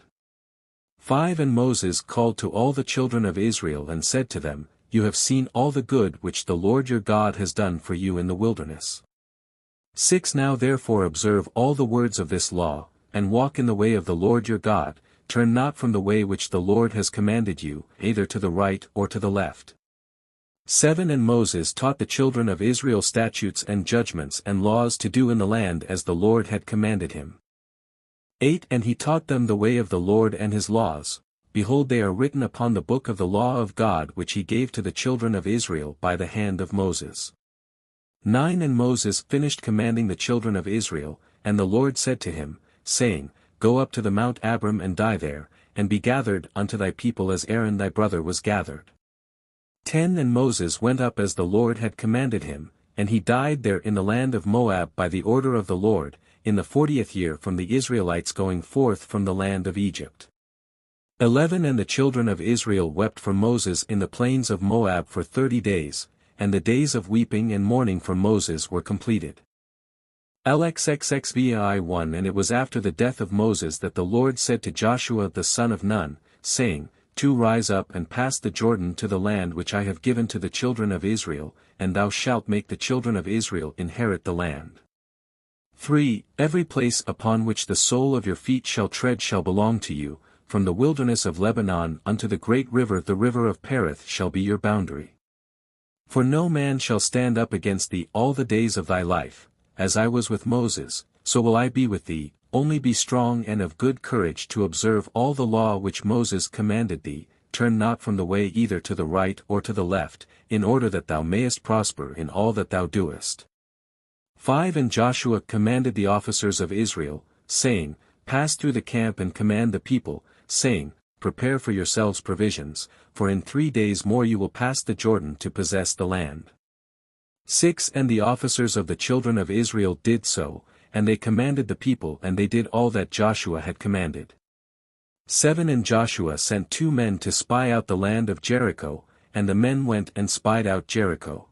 5 And Moses called to all the children of Israel and said to them, You have seen all the good which the Lord your God has done for you in the wilderness. 6 Now therefore observe all the words of this law, and walk in the way of the Lord your God, turn not from the way which the Lord has commanded you, either to the right or to the left. 7 And Moses taught the children of Israel statutes and judgments and laws to do in the land as the Lord had commanded him. 8 And he taught them the way of the Lord and his laws. Behold, they are written upon the book of the law of God which he gave to the children of Israel by the hand of Moses. 9 And Moses finished commanding the children of Israel, and the Lord said to him, saying, Go up to the Mount Abram and die there, and be gathered unto thy people as Aaron thy brother was gathered. 10 And Moses went up as the Lord had commanded him, and he died there in the land of Moab by the order of the Lord, in the 40th year from the Israelites going forth from the land of Egypt. 11 And the children of Israel wept for Moses in the plains of Moab for 30 days, and the days of weeping and mourning for Moses were completed. LXXXVI1 And it was after the death of Moses that the Lord said to Joshua the son of Nun, saying, 2 Rise up and pass the Jordan to the land which I have given to the children of Israel, and thou shalt make the children of Israel inherit the land. 3 Every place upon which the sole of your feet shall tread shall belong to you, from the wilderness of Lebanon unto the great river the river of Perith shall be your boundary. For no man shall stand up against thee all the days of thy life, as I was with Moses, so will I be with thee. Only be strong and of good courage to observe all the law which Moses commanded thee, turn not from the way either to the right or to the left, in order that thou mayest prosper in all that thou doest. 5 And Joshua commanded the officers of Israel, saying, Pass through the camp and command the people, saying, Prepare for yourselves provisions, for in 3 days more you will pass the Jordan to possess the land. 6 And the officers of the children of Israel did so, and they commanded the people and they did all that Joshua had commanded. 7 And Joshua sent 2 men to spy out the land of Jericho, and the men went and spied out Jericho.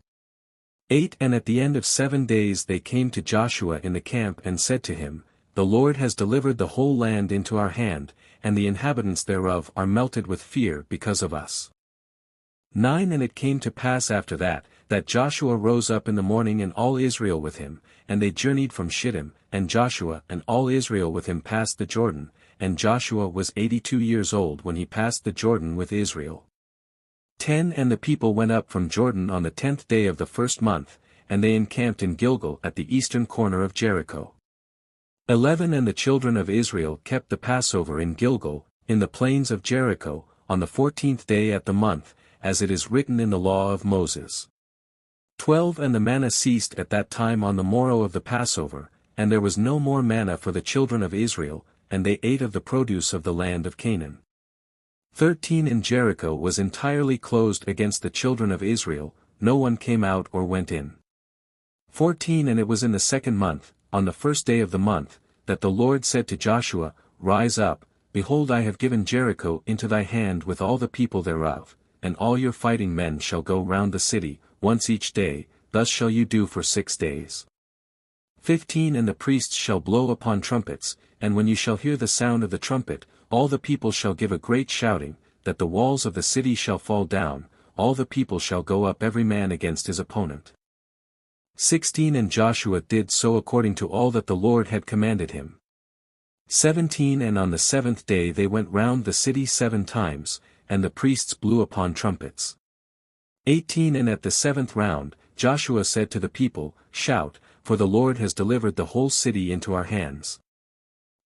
8 And at the end of 7 days they came to Joshua in the camp and said to him, The Lord has delivered the whole land into our hand, and the inhabitants thereof are melted with fear because of us. 9 And it came to pass after that, that Joshua rose up in the morning and all Israel with him, and they journeyed from Shittim, and Joshua and all Israel with him passed the Jordan, and Joshua was 82 years old when he passed the Jordan with Israel. 10 And the people went up from Jordan on the 10th day of the first month, and they encamped in Gilgal at the eastern corner of Jericho. 11 And the children of Israel kept the Passover in Gilgal, in the plains of Jericho, on the 14th day at the month, as it is written in the law of Moses. 12 And the manna ceased at that time on the morrow of the Passover, and there was no more manna for the children of Israel, and they ate of the produce of the land of Canaan. 13 And Jericho was entirely closed against the children of Israel, no one came out or went in. 14 And it was in the 2nd month, on the 1st day of the month, that the Lord said to Joshua, Rise up, Behold, I have given Jericho into thy hand with all the people thereof, and all your fighting men shall go round the city, once each day, thus shall you do for 6 days. 15 And the priests shall blow upon trumpets, and when you shall hear the sound of the trumpet, all the people shall give a great shouting, that the walls of the city shall fall down, all the people shall go up every man against his opponent. 16 And Joshua did so according to all that the Lord had commanded him. 17 And on the 7th day they went round the city 7 times, and the priests blew upon trumpets. 18 And at the 7th round, Joshua said to the people, Shout, for the Lord has delivered the whole city into our hands.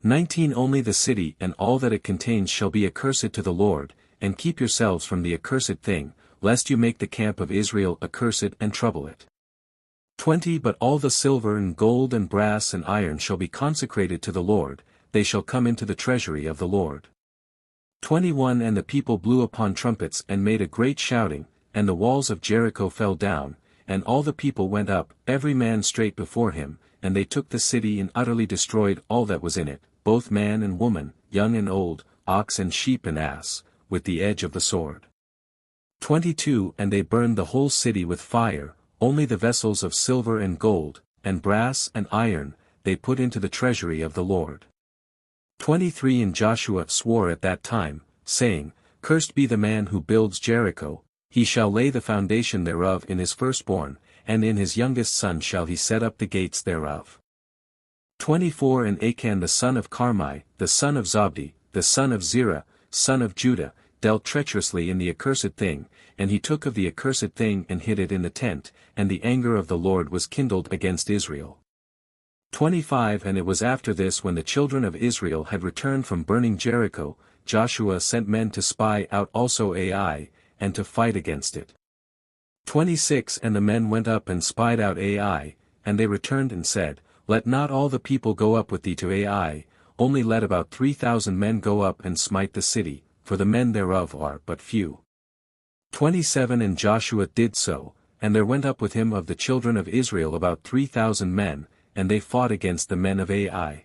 19 Only the city and all that it contains shall be accursed to the Lord, and keep yourselves from the accursed thing, lest you make the camp of Israel accursed and trouble it. 20 But all the silver and gold and brass and iron shall be consecrated to the Lord, they shall come into the treasury of the Lord. 21 And the people blew upon trumpets and made a great shouting, and the walls of Jericho fell down, and all the people went up, every man straight before him, and they took the city and utterly destroyed all that was in it, both man and woman, young and old, ox and sheep and ass, with the edge of the sword. 22 And they burned the whole city with fire, only the vessels of silver and gold, and brass and iron, they put into the treasury of the Lord. 23 And Joshua swore at that time, saying, Cursed be the man who builds Jericho, he shall lay the foundation thereof in his firstborn, and in his youngest son shall he set up the gates thereof. 24 And Achan the son of Carmi, the son of Zabdi, the son of Zerah, son of Judah, dealt treacherously in the accursed thing, and he took of the accursed thing and hid it in the tent, and the anger of the Lord was kindled against Israel. 25 And it was after this, when the children of Israel had returned from burning Jericho, Joshua sent men to spy out also Ai, and to fight against it. 26 And the men went up and spied out Ai, and they returned and said, Let not all the people go up with thee to Ai, only let about 3,000 men go up and smite the city, for the men thereof are but few. 27 And Joshua did so, and there went up with him of the children of Israel about 3,000 men, and they fought against the men of Ai.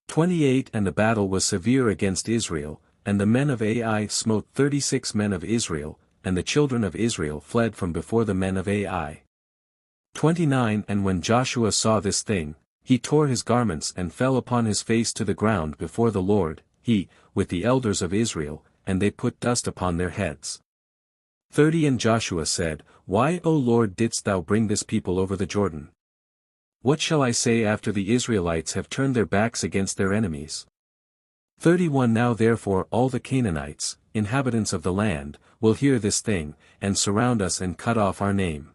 28 And the battle was severe against Israel, and the men of Ai smote 36 men of Israel, and the children of Israel fled from before the men of Ai. 29 And when Joshua saw this thing, he tore his garments and fell upon his face to the ground before the Lord, he, with the elders of Israel, and they put dust upon their heads. 30 And Joshua said, Why, O Lord, didst thou bring this people over the Jordan? What shall I say after the Israelites have turned their backs against their enemies? 31 Now therefore all the Canaanites, inhabitants of the land, will hear this thing, and surround us and cut off our name.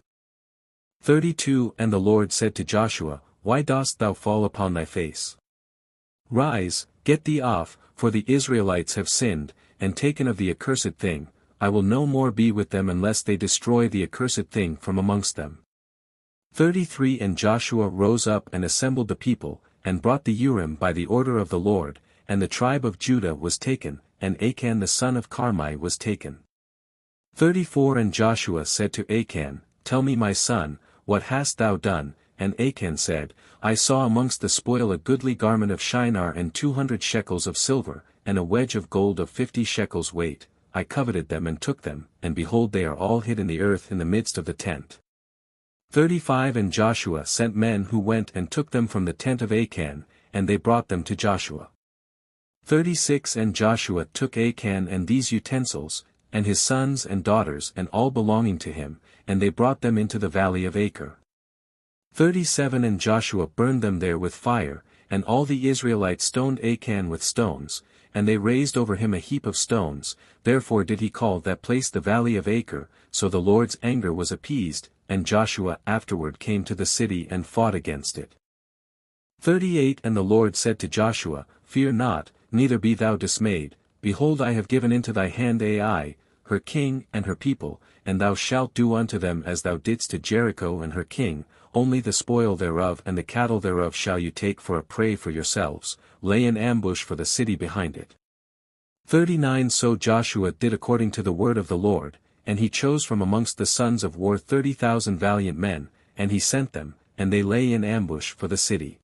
32 And the Lord said to Joshua, Why dost thou fall upon thy face? Rise, get thee off, for the Israelites have sinned, and taken of the accursed thing, I will no more be with them unless they destroy the accursed thing from amongst them. 33 And Joshua rose up and assembled the people, and brought the Urim by the order of the Lord, and the tribe of Judah was taken, and Achan the son of Carmi was taken. 34 And Joshua said to Achan, Tell me, my son, what hast thou done? And Achan said, I saw amongst the spoil a goodly garment of Shinar and 200 shekels of silver, and a wedge of gold of 50 shekels weight. I coveted them and took them, and behold, they are all hid in the earth in the midst of the tent. 35 And Joshua sent men who went and took them from the tent of Achan, and they brought them to Joshua. 36 And Joshua took Achan and these utensils, and his sons and daughters and all belonging to him, and they brought them into the valley of Achor. 37 And Joshua burned them there with fire, and all the Israelites stoned Achan with stones, and they raised over him a heap of stones, therefore did he call that place the valley of Achor, so the Lord's anger was appeased, and Joshua afterward came to the city and fought against it. 38 And the Lord said to Joshua, Fear not, neither be thou dismayed, behold, I have given into thy hand Ai, her king and her people, and thou shalt do unto them as thou didst to Jericho and her king, only the spoil thereof and the cattle thereof shall you take for a prey for yourselves, lay an ambush for the city behind it. 39 So Joshua did according to the word of the Lord, and he chose from amongst the sons of war 30,000 valiant men, and he sent them, and they lay in ambush for the city.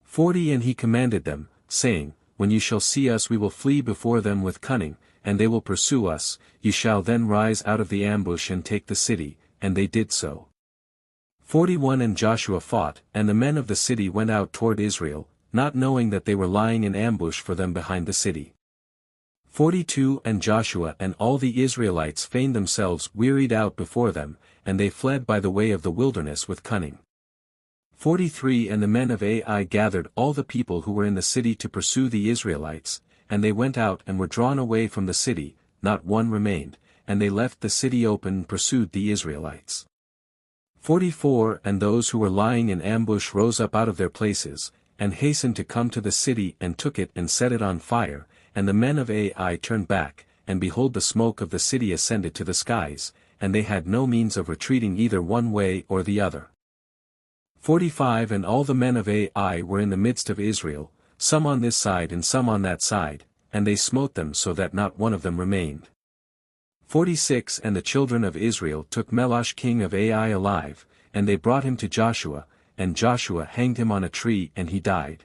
40 And he commanded them, saying, when you shall see us we will flee before them with cunning, and they will pursue us, you shall then rise out of the ambush and take the city, and they did so. 41 And Joshua fought, and the men of the city went out toward Israel, not knowing that they were lying in ambush for them behind the city. 42 And Joshua and all the Israelites feigned themselves wearied out before them, and they fled by the way of the wilderness with cunning. 43 And the men of Ai gathered all the people who were in the city to pursue the Israelites, and they went out and were drawn away from the city, not one remained, and they left the city open and pursued the Israelites. 44 And those who were lying in ambush rose up out of their places, and hastened to come to the city and took it and set it on fire, and the men of Ai turned back, and behold the smoke of the city ascended to the skies, and they had no means of retreating either one way or the other. 45 And all the men of Ai were in the midst of Israel, some on this side and some on that side, and they smote them so that not one of them remained. 46 And the children of Israel took Melech king of Ai alive, and they brought him to Joshua, and Joshua hanged him on a tree and he died.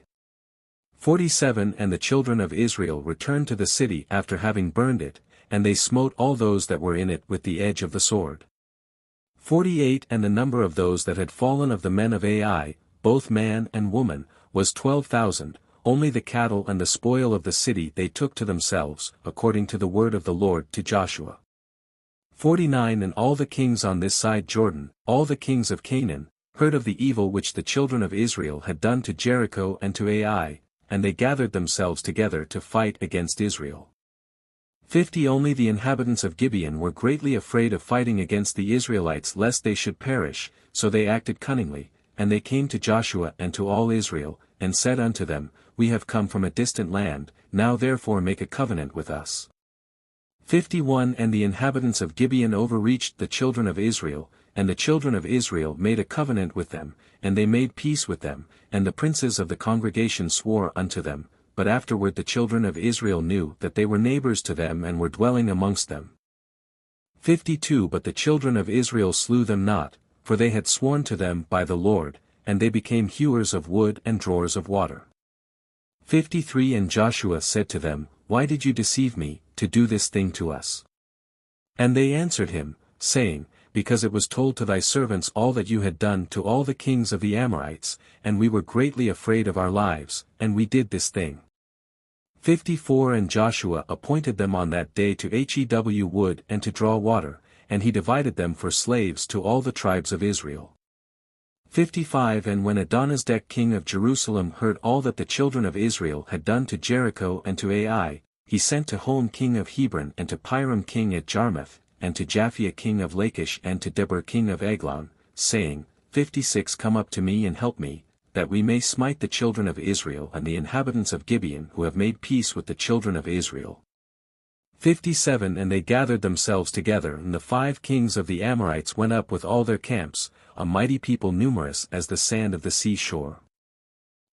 47 And the children of Israel returned to the city after having burned it, and they smote all those that were in it with the edge of the sword. 48 And the number of those that had fallen of the men of Ai, both man and woman, was 12,000, only the cattle and the spoil of the city they took to themselves, according to the word of the Lord to Joshua. 49 And all the kings on this side Jordan, all the kings of Canaan, heard of the evil which the children of Israel had done to Jericho and to Ai, and they gathered themselves together to fight against Israel. 50 Only the inhabitants of Gibeon were greatly afraid of fighting against the Israelites lest they should perish, so they acted cunningly, and they came to Joshua and to all Israel, and said unto them, We have come from a distant land, now therefore make a covenant with us. 51 And the inhabitants of Gibeon overreached the children of Israel, and the children of Israel made a covenant with them, and they made peace with them, and the princes of the congregation swore unto them, but afterward the children of Israel knew that they were neighbors to them and were dwelling amongst them. 52 But the children of Israel slew them not, for they had sworn to them by the Lord, and they became hewers of wood and drawers of water. 53 And Joshua said to them, Why did you deceive me, to do this thing to us? And they answered him, saying, Because it was told to thy servants all that you had done to all the kings of the Amorites, and we were greatly afraid of our lives, and we did this thing. 54 And Joshua appointed them on that day to hew wood and to draw water, and he divided them for slaves to all the tribes of Israel. 55 And when Adonizedek king of Jerusalem heard all that the children of Israel had done to Jericho and to Ai, he sent to Hoham king of Hebron and to Piram king at Jarmuth, and to Japhia king of Lachish and to Debir king of Eglon, saying, 56 Come up to me and help me, that we may smite the children of Israel and the inhabitants of Gibeon who have made peace with the children of Israel. 57 And they gathered themselves together, and the 5 kings of the Amorites went up with all their camps, a mighty people numerous as the sand of the sea shore.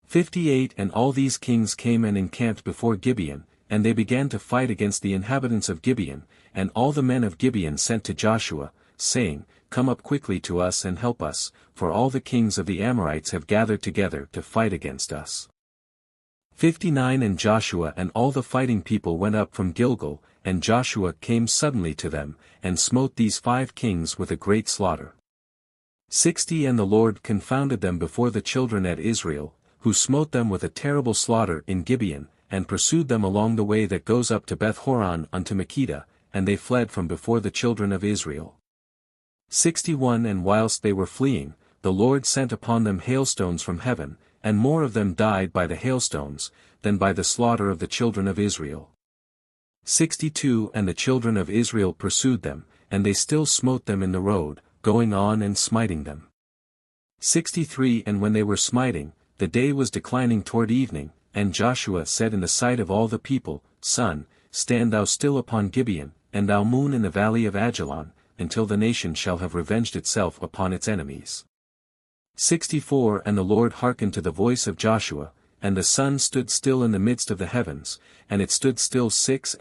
58 And all these kings came and encamped before Gibeon, and they began to fight against the inhabitants of Gibeon, and all the men of Gibeon sent to Joshua, saying, Come up quickly to us and help us, for all the kings of the Amorites have gathered together to fight against us. 59 And Joshua and all the fighting people went up from Gilgal, and Joshua came suddenly to them, and smote these 5 kings with a great slaughter. 60 And the Lord confounded them before the children at Israel, who smote them with a terrible slaughter in Gibeon, and pursued them along the way that goes up to Beth-horon unto Makkedah, and they fled from before the children of Israel. 61 And whilst they were fleeing, the Lord sent upon them hailstones from heaven, and more of them died by the hailstones, than by the slaughter of the children of Israel. 62 And the children of Israel pursued them, and they still smote them in the road, going on and smiting them. 63 And when they were smiting, the day was declining toward evening, and Joshua said in the sight of all the people, Sun, stand thou still upon Gibeon, and thou moon in the valley of Ajalon, until the nation shall have revenged itself upon its enemies. 64 And the Lord hearkened to the voice of Joshua, and the sun stood still in the midst of the heavens, and it stood still 36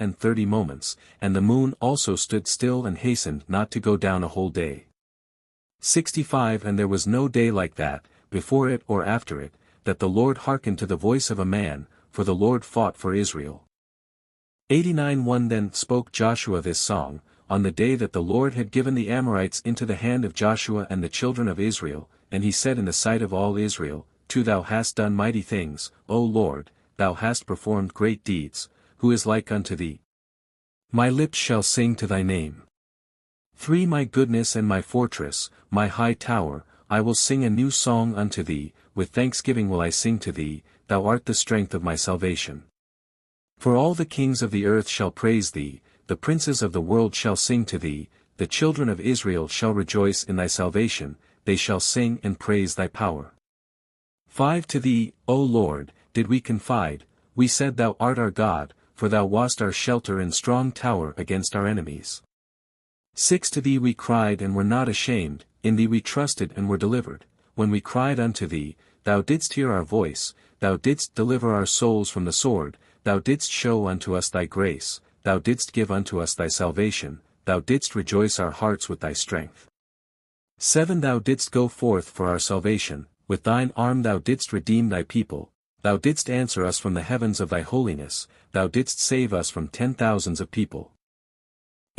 moments, and the moon also stood still and hastened not to go down a whole day. 65 And there was no day like that, before it or after it, that the Lord hearkened to the voice of a man, for the Lord fought for Israel. 89:1 Then spoke Joshua this song, on the day that the Lord had given the Amorites into the hand of Joshua and the children of Israel, and he said in the sight of all Israel, 2 Thou hast done mighty things, O Lord, thou hast performed great deeds, who is like unto thee? My lips shall sing to thy name. 3 My goodness and my fortress, my high tower, I will sing a new song unto thee, with thanksgiving will I sing to thee, thou art the strength of my salvation. For all the kings of the earth shall praise thee, the princes of the world shall sing to thee, the children of Israel shall rejoice in thy salvation, they shall sing and praise thy power. 5 To thee, O Lord, did we confide, we said thou art our God, for thou wast our shelter and strong tower against our enemies. 6 To thee we cried and were not ashamed, in thee we trusted and were delivered, when we cried unto thee, thou didst hear our voice, thou didst deliver our souls from the sword, thou didst show unto us thy grace, thou didst give unto us thy salvation, thou didst rejoice our hearts with thy strength. 7 Thou didst go forth for our salvation, with thine arm thou didst redeem thy people, thou didst answer us from the heavens of thy holiness, thou didst save us from 10,000s of people.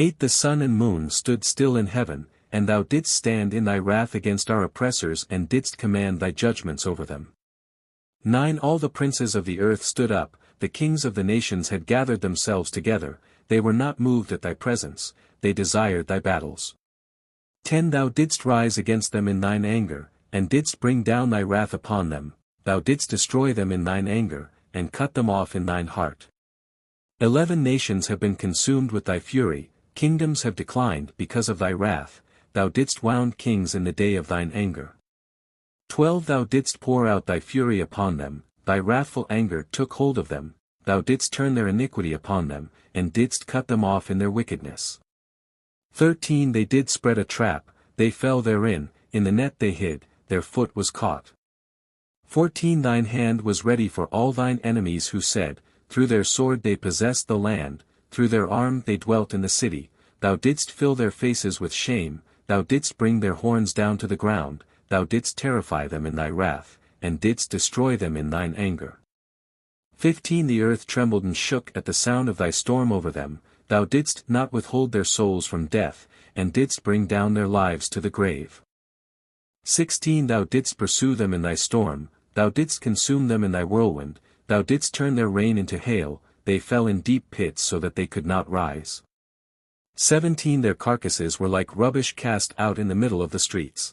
8 The sun and moon stood still in heaven, and thou didst stand in thy wrath against our oppressors and didst command thy judgments over them. 9 All the princes of the earth stood up, the kings of the nations had gathered themselves together, they were not moved at thy presence, they desired thy battles. 10 Thou didst rise against them in thine anger, and didst bring down thy wrath upon them, thou didst destroy them in thine anger, and cut them off in thine heart. 11 Nations have been consumed with thy fury, kingdoms have declined because of thy wrath, thou didst wound kings in the day of thine anger. 12 Thou didst pour out thy fury upon them, thy wrathful anger took hold of them, thou didst turn their iniquity upon them, and didst cut them off in their wickedness. 13 They did spread a trap, they fell therein, in the net they hid, their foot was caught. 14 Thine hand was ready for all thine enemies who said, through their sword they possessed the land, through their arm they dwelt in the city, thou didst fill their faces with shame, thou didst bring their horns down to the ground, thou didst terrify them in thy wrath, and didst destroy them in thine anger. 15 The earth trembled and shook at the sound of thy storm over them, thou didst not withhold their souls from death, and didst bring down their lives to the grave. 16 Thou didst pursue them in thy storm, thou didst consume them in thy whirlwind, thou didst turn their rain into hail, they fell in deep pits so that they could not rise. 17 Their carcasses were like rubbish cast out in the middle of the streets.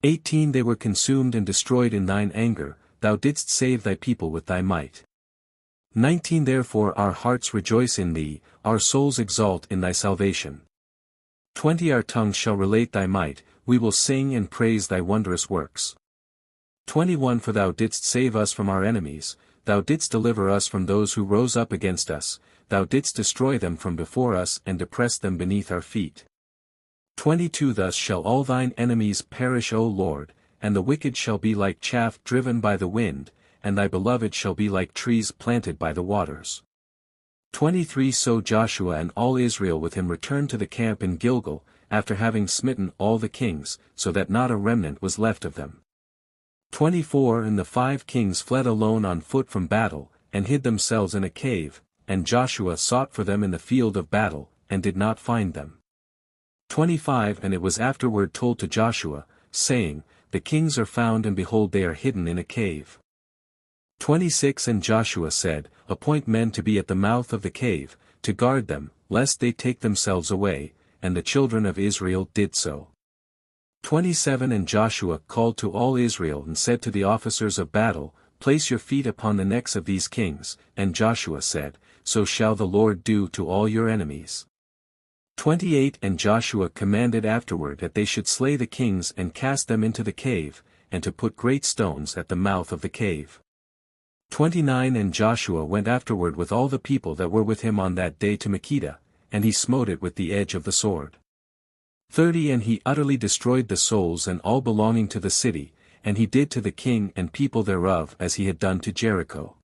18 They were consumed and destroyed in thine anger, thou didst save thy people with thy might. 19 Therefore our hearts rejoice in thee, our souls exult in thy salvation. 20 Our tongues shall relate thy might, we will sing and praise thy wondrous works. 21 For thou didst save us from our enemies, thou didst deliver us from those who rose up against us, thou didst destroy them from before us and depress them beneath our feet. 22 Thus shall all thine enemies perish O Lord, and the wicked shall be like chaff driven by the wind, and thy beloved shall be like trees planted by the waters. 23 So Joshua and all Israel with him returned to the camp in Gilgal, after having smitten all the kings, so that not a remnant was left of them. 24 And the 5 kings fled alone on foot from battle, and hid themselves in a cave, and Joshua sought for them in the field of battle, and did not find them. 25 And it was afterward told to Joshua, saying, The kings are found and behold they are hidden in a cave. 26 And Joshua said, Appoint men to be at the mouth of the cave, to guard them, lest they take themselves away, and the children of Israel did so. 27 And Joshua called to all Israel and said to the officers of battle, Place your feet upon the necks of these kings, and Joshua said, So shall the Lord do to all your enemies. 28 And Joshua commanded afterward that they should slay the kings and cast them into the cave, and to put great stones at the mouth of the cave. 29 And Joshua went afterward with all the people that were with him on that day to Makkedah, and he smote it with the edge of the sword. 30 And he utterly destroyed the souls and all belonging to the city, and he did to the king and people thereof as he had done to Jericho.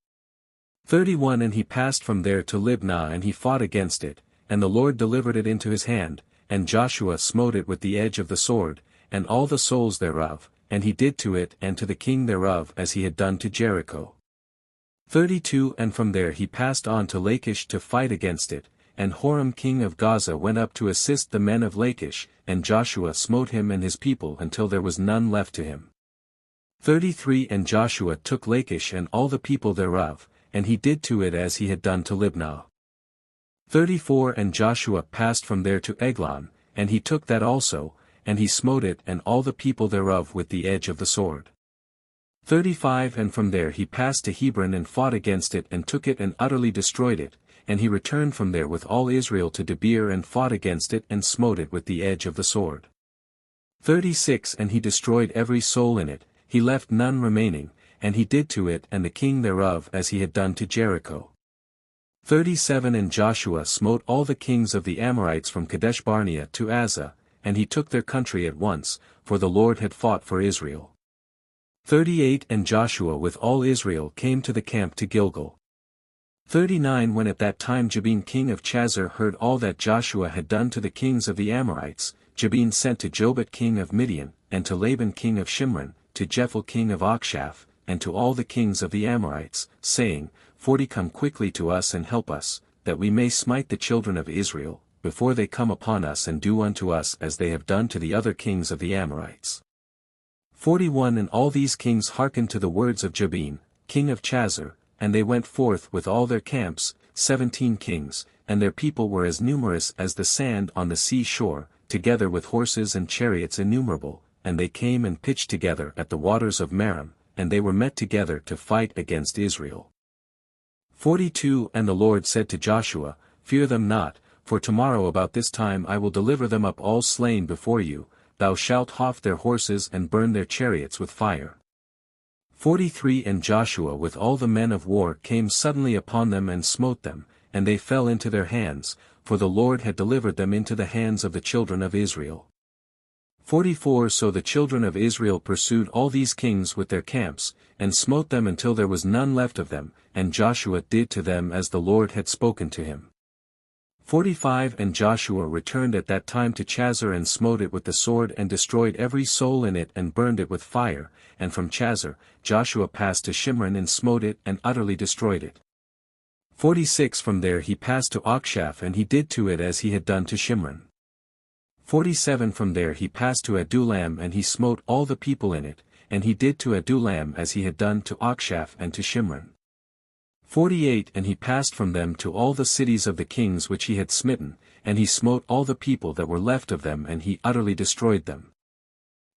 31 And he passed from there to Libnah and he fought against it, and the Lord delivered it into his hand, and Joshua smote it with the edge of the sword, and all the souls thereof, and he did to it and to the king thereof as he had done to Jericho. 32 And from there he passed on to Lachish to fight against it, and Horam king of Gaza went up to assist the men of Lachish, and Joshua smote him and his people until there was none left to him. 33 And Joshua took Lachish and all the people thereof, and he did to it as he had done to Libnah. 34 And Joshua passed from there to Eglon, and he took that also, and he smote it and all the people thereof with the edge of the sword. 35 And from there he passed to Hebron and fought against it and took it and utterly destroyed it, and he returned from there with all Israel to Debir and fought against it and smote it with the edge of the sword. 36 And he destroyed every soul in it, he left none remaining, and he did to it and the king thereof as he had done to Jericho. 37 And Joshua smote all the kings of the Amorites from Kadesh-barnea to Azzah, and he took their country at once, for the Lord had fought for Israel. 38 And Joshua with all Israel came to the camp to Gilgal. 39 When at that time Jabin king of Chazar heard all that Joshua had done to the kings of the Amorites, Jabin sent to Jobab king of Midian, and to Laban king of Shimron, to Jephthah king of Achshaph, and to all the kings of the Amorites, saying, 40 Come quickly to us and help us, that we may smite the children of Israel, before they come upon us and do unto us as they have done to the other kings of the Amorites. 41 And all these kings hearkened to the words of Jabin, king of Chazar, and they went forth with all their camps, 17 kings, and their people were as numerous as the sand on the sea shore, together with horses and chariots innumerable, and they came and pitched together at the waters of Merom, and they were met together to fight against Israel. 42 And the Lord said to Joshua, Fear them not, for tomorrow about this time I will deliver them up all slain before you, thou shalt hough their horses and burn their chariots with fire. 43 And Joshua with all the men of war came suddenly upon them and smote them, and they fell into their hands, for the Lord had delivered them into the hands of the children of Israel. 44 So the children of Israel pursued all these kings with their camps, and smote them until there was none left of them, and Joshua did to them as the Lord had spoken to him. 45 And Joshua returned at that time to Chazar and smote it with the sword and destroyed every soul in it and burned it with fire, and from Chazar, Joshua passed to Shimron and smote it and utterly destroyed it. 46 From there he passed to Achshaph and he did to it as he had done to Shimron. 47 From there he passed to Adullam and he smote all the people in it, and he did to Adullam as he had done to Achshaph and to Shimron. 48 And he passed from them to all the cities of the kings which he had smitten, and he smote all the people that were left of them and he utterly destroyed them.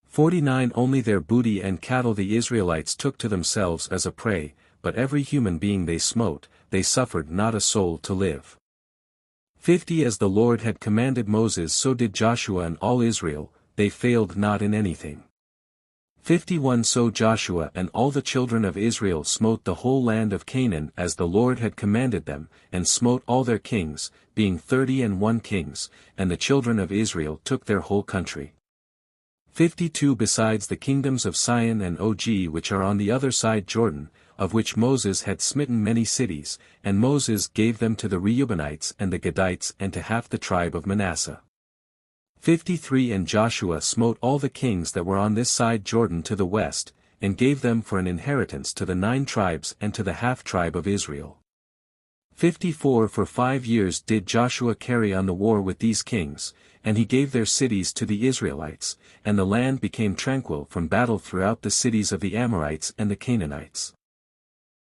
49 Only their booty and cattle the Israelites took to themselves as a prey, but every human being they smote, they suffered not a soul to live. 50 As the Lord had commanded Moses so did Joshua and all Israel, they failed not in anything. 51 So Joshua and all the children of Israel smote the whole land of Canaan as the Lord had commanded them, and smote all their kings, being 31 kings, and the children of Israel took their whole country. 52 Besides the kingdoms of Sihon and Og which are on the other side Jordan, of which Moses had smitten many cities, and Moses gave them to the Reubenites and the Gadites and to half the tribe of Manasseh. 53 And Joshua smote all the kings that were on this side Jordan to the west, and gave them for an inheritance to the 9 tribes and to the half-tribe of Israel. 54 For 5 years did Joshua carry on the war with these kings, and he gave their cities to the Israelites, and the land became tranquil from battle throughout the cities of the Amorites and the Canaanites.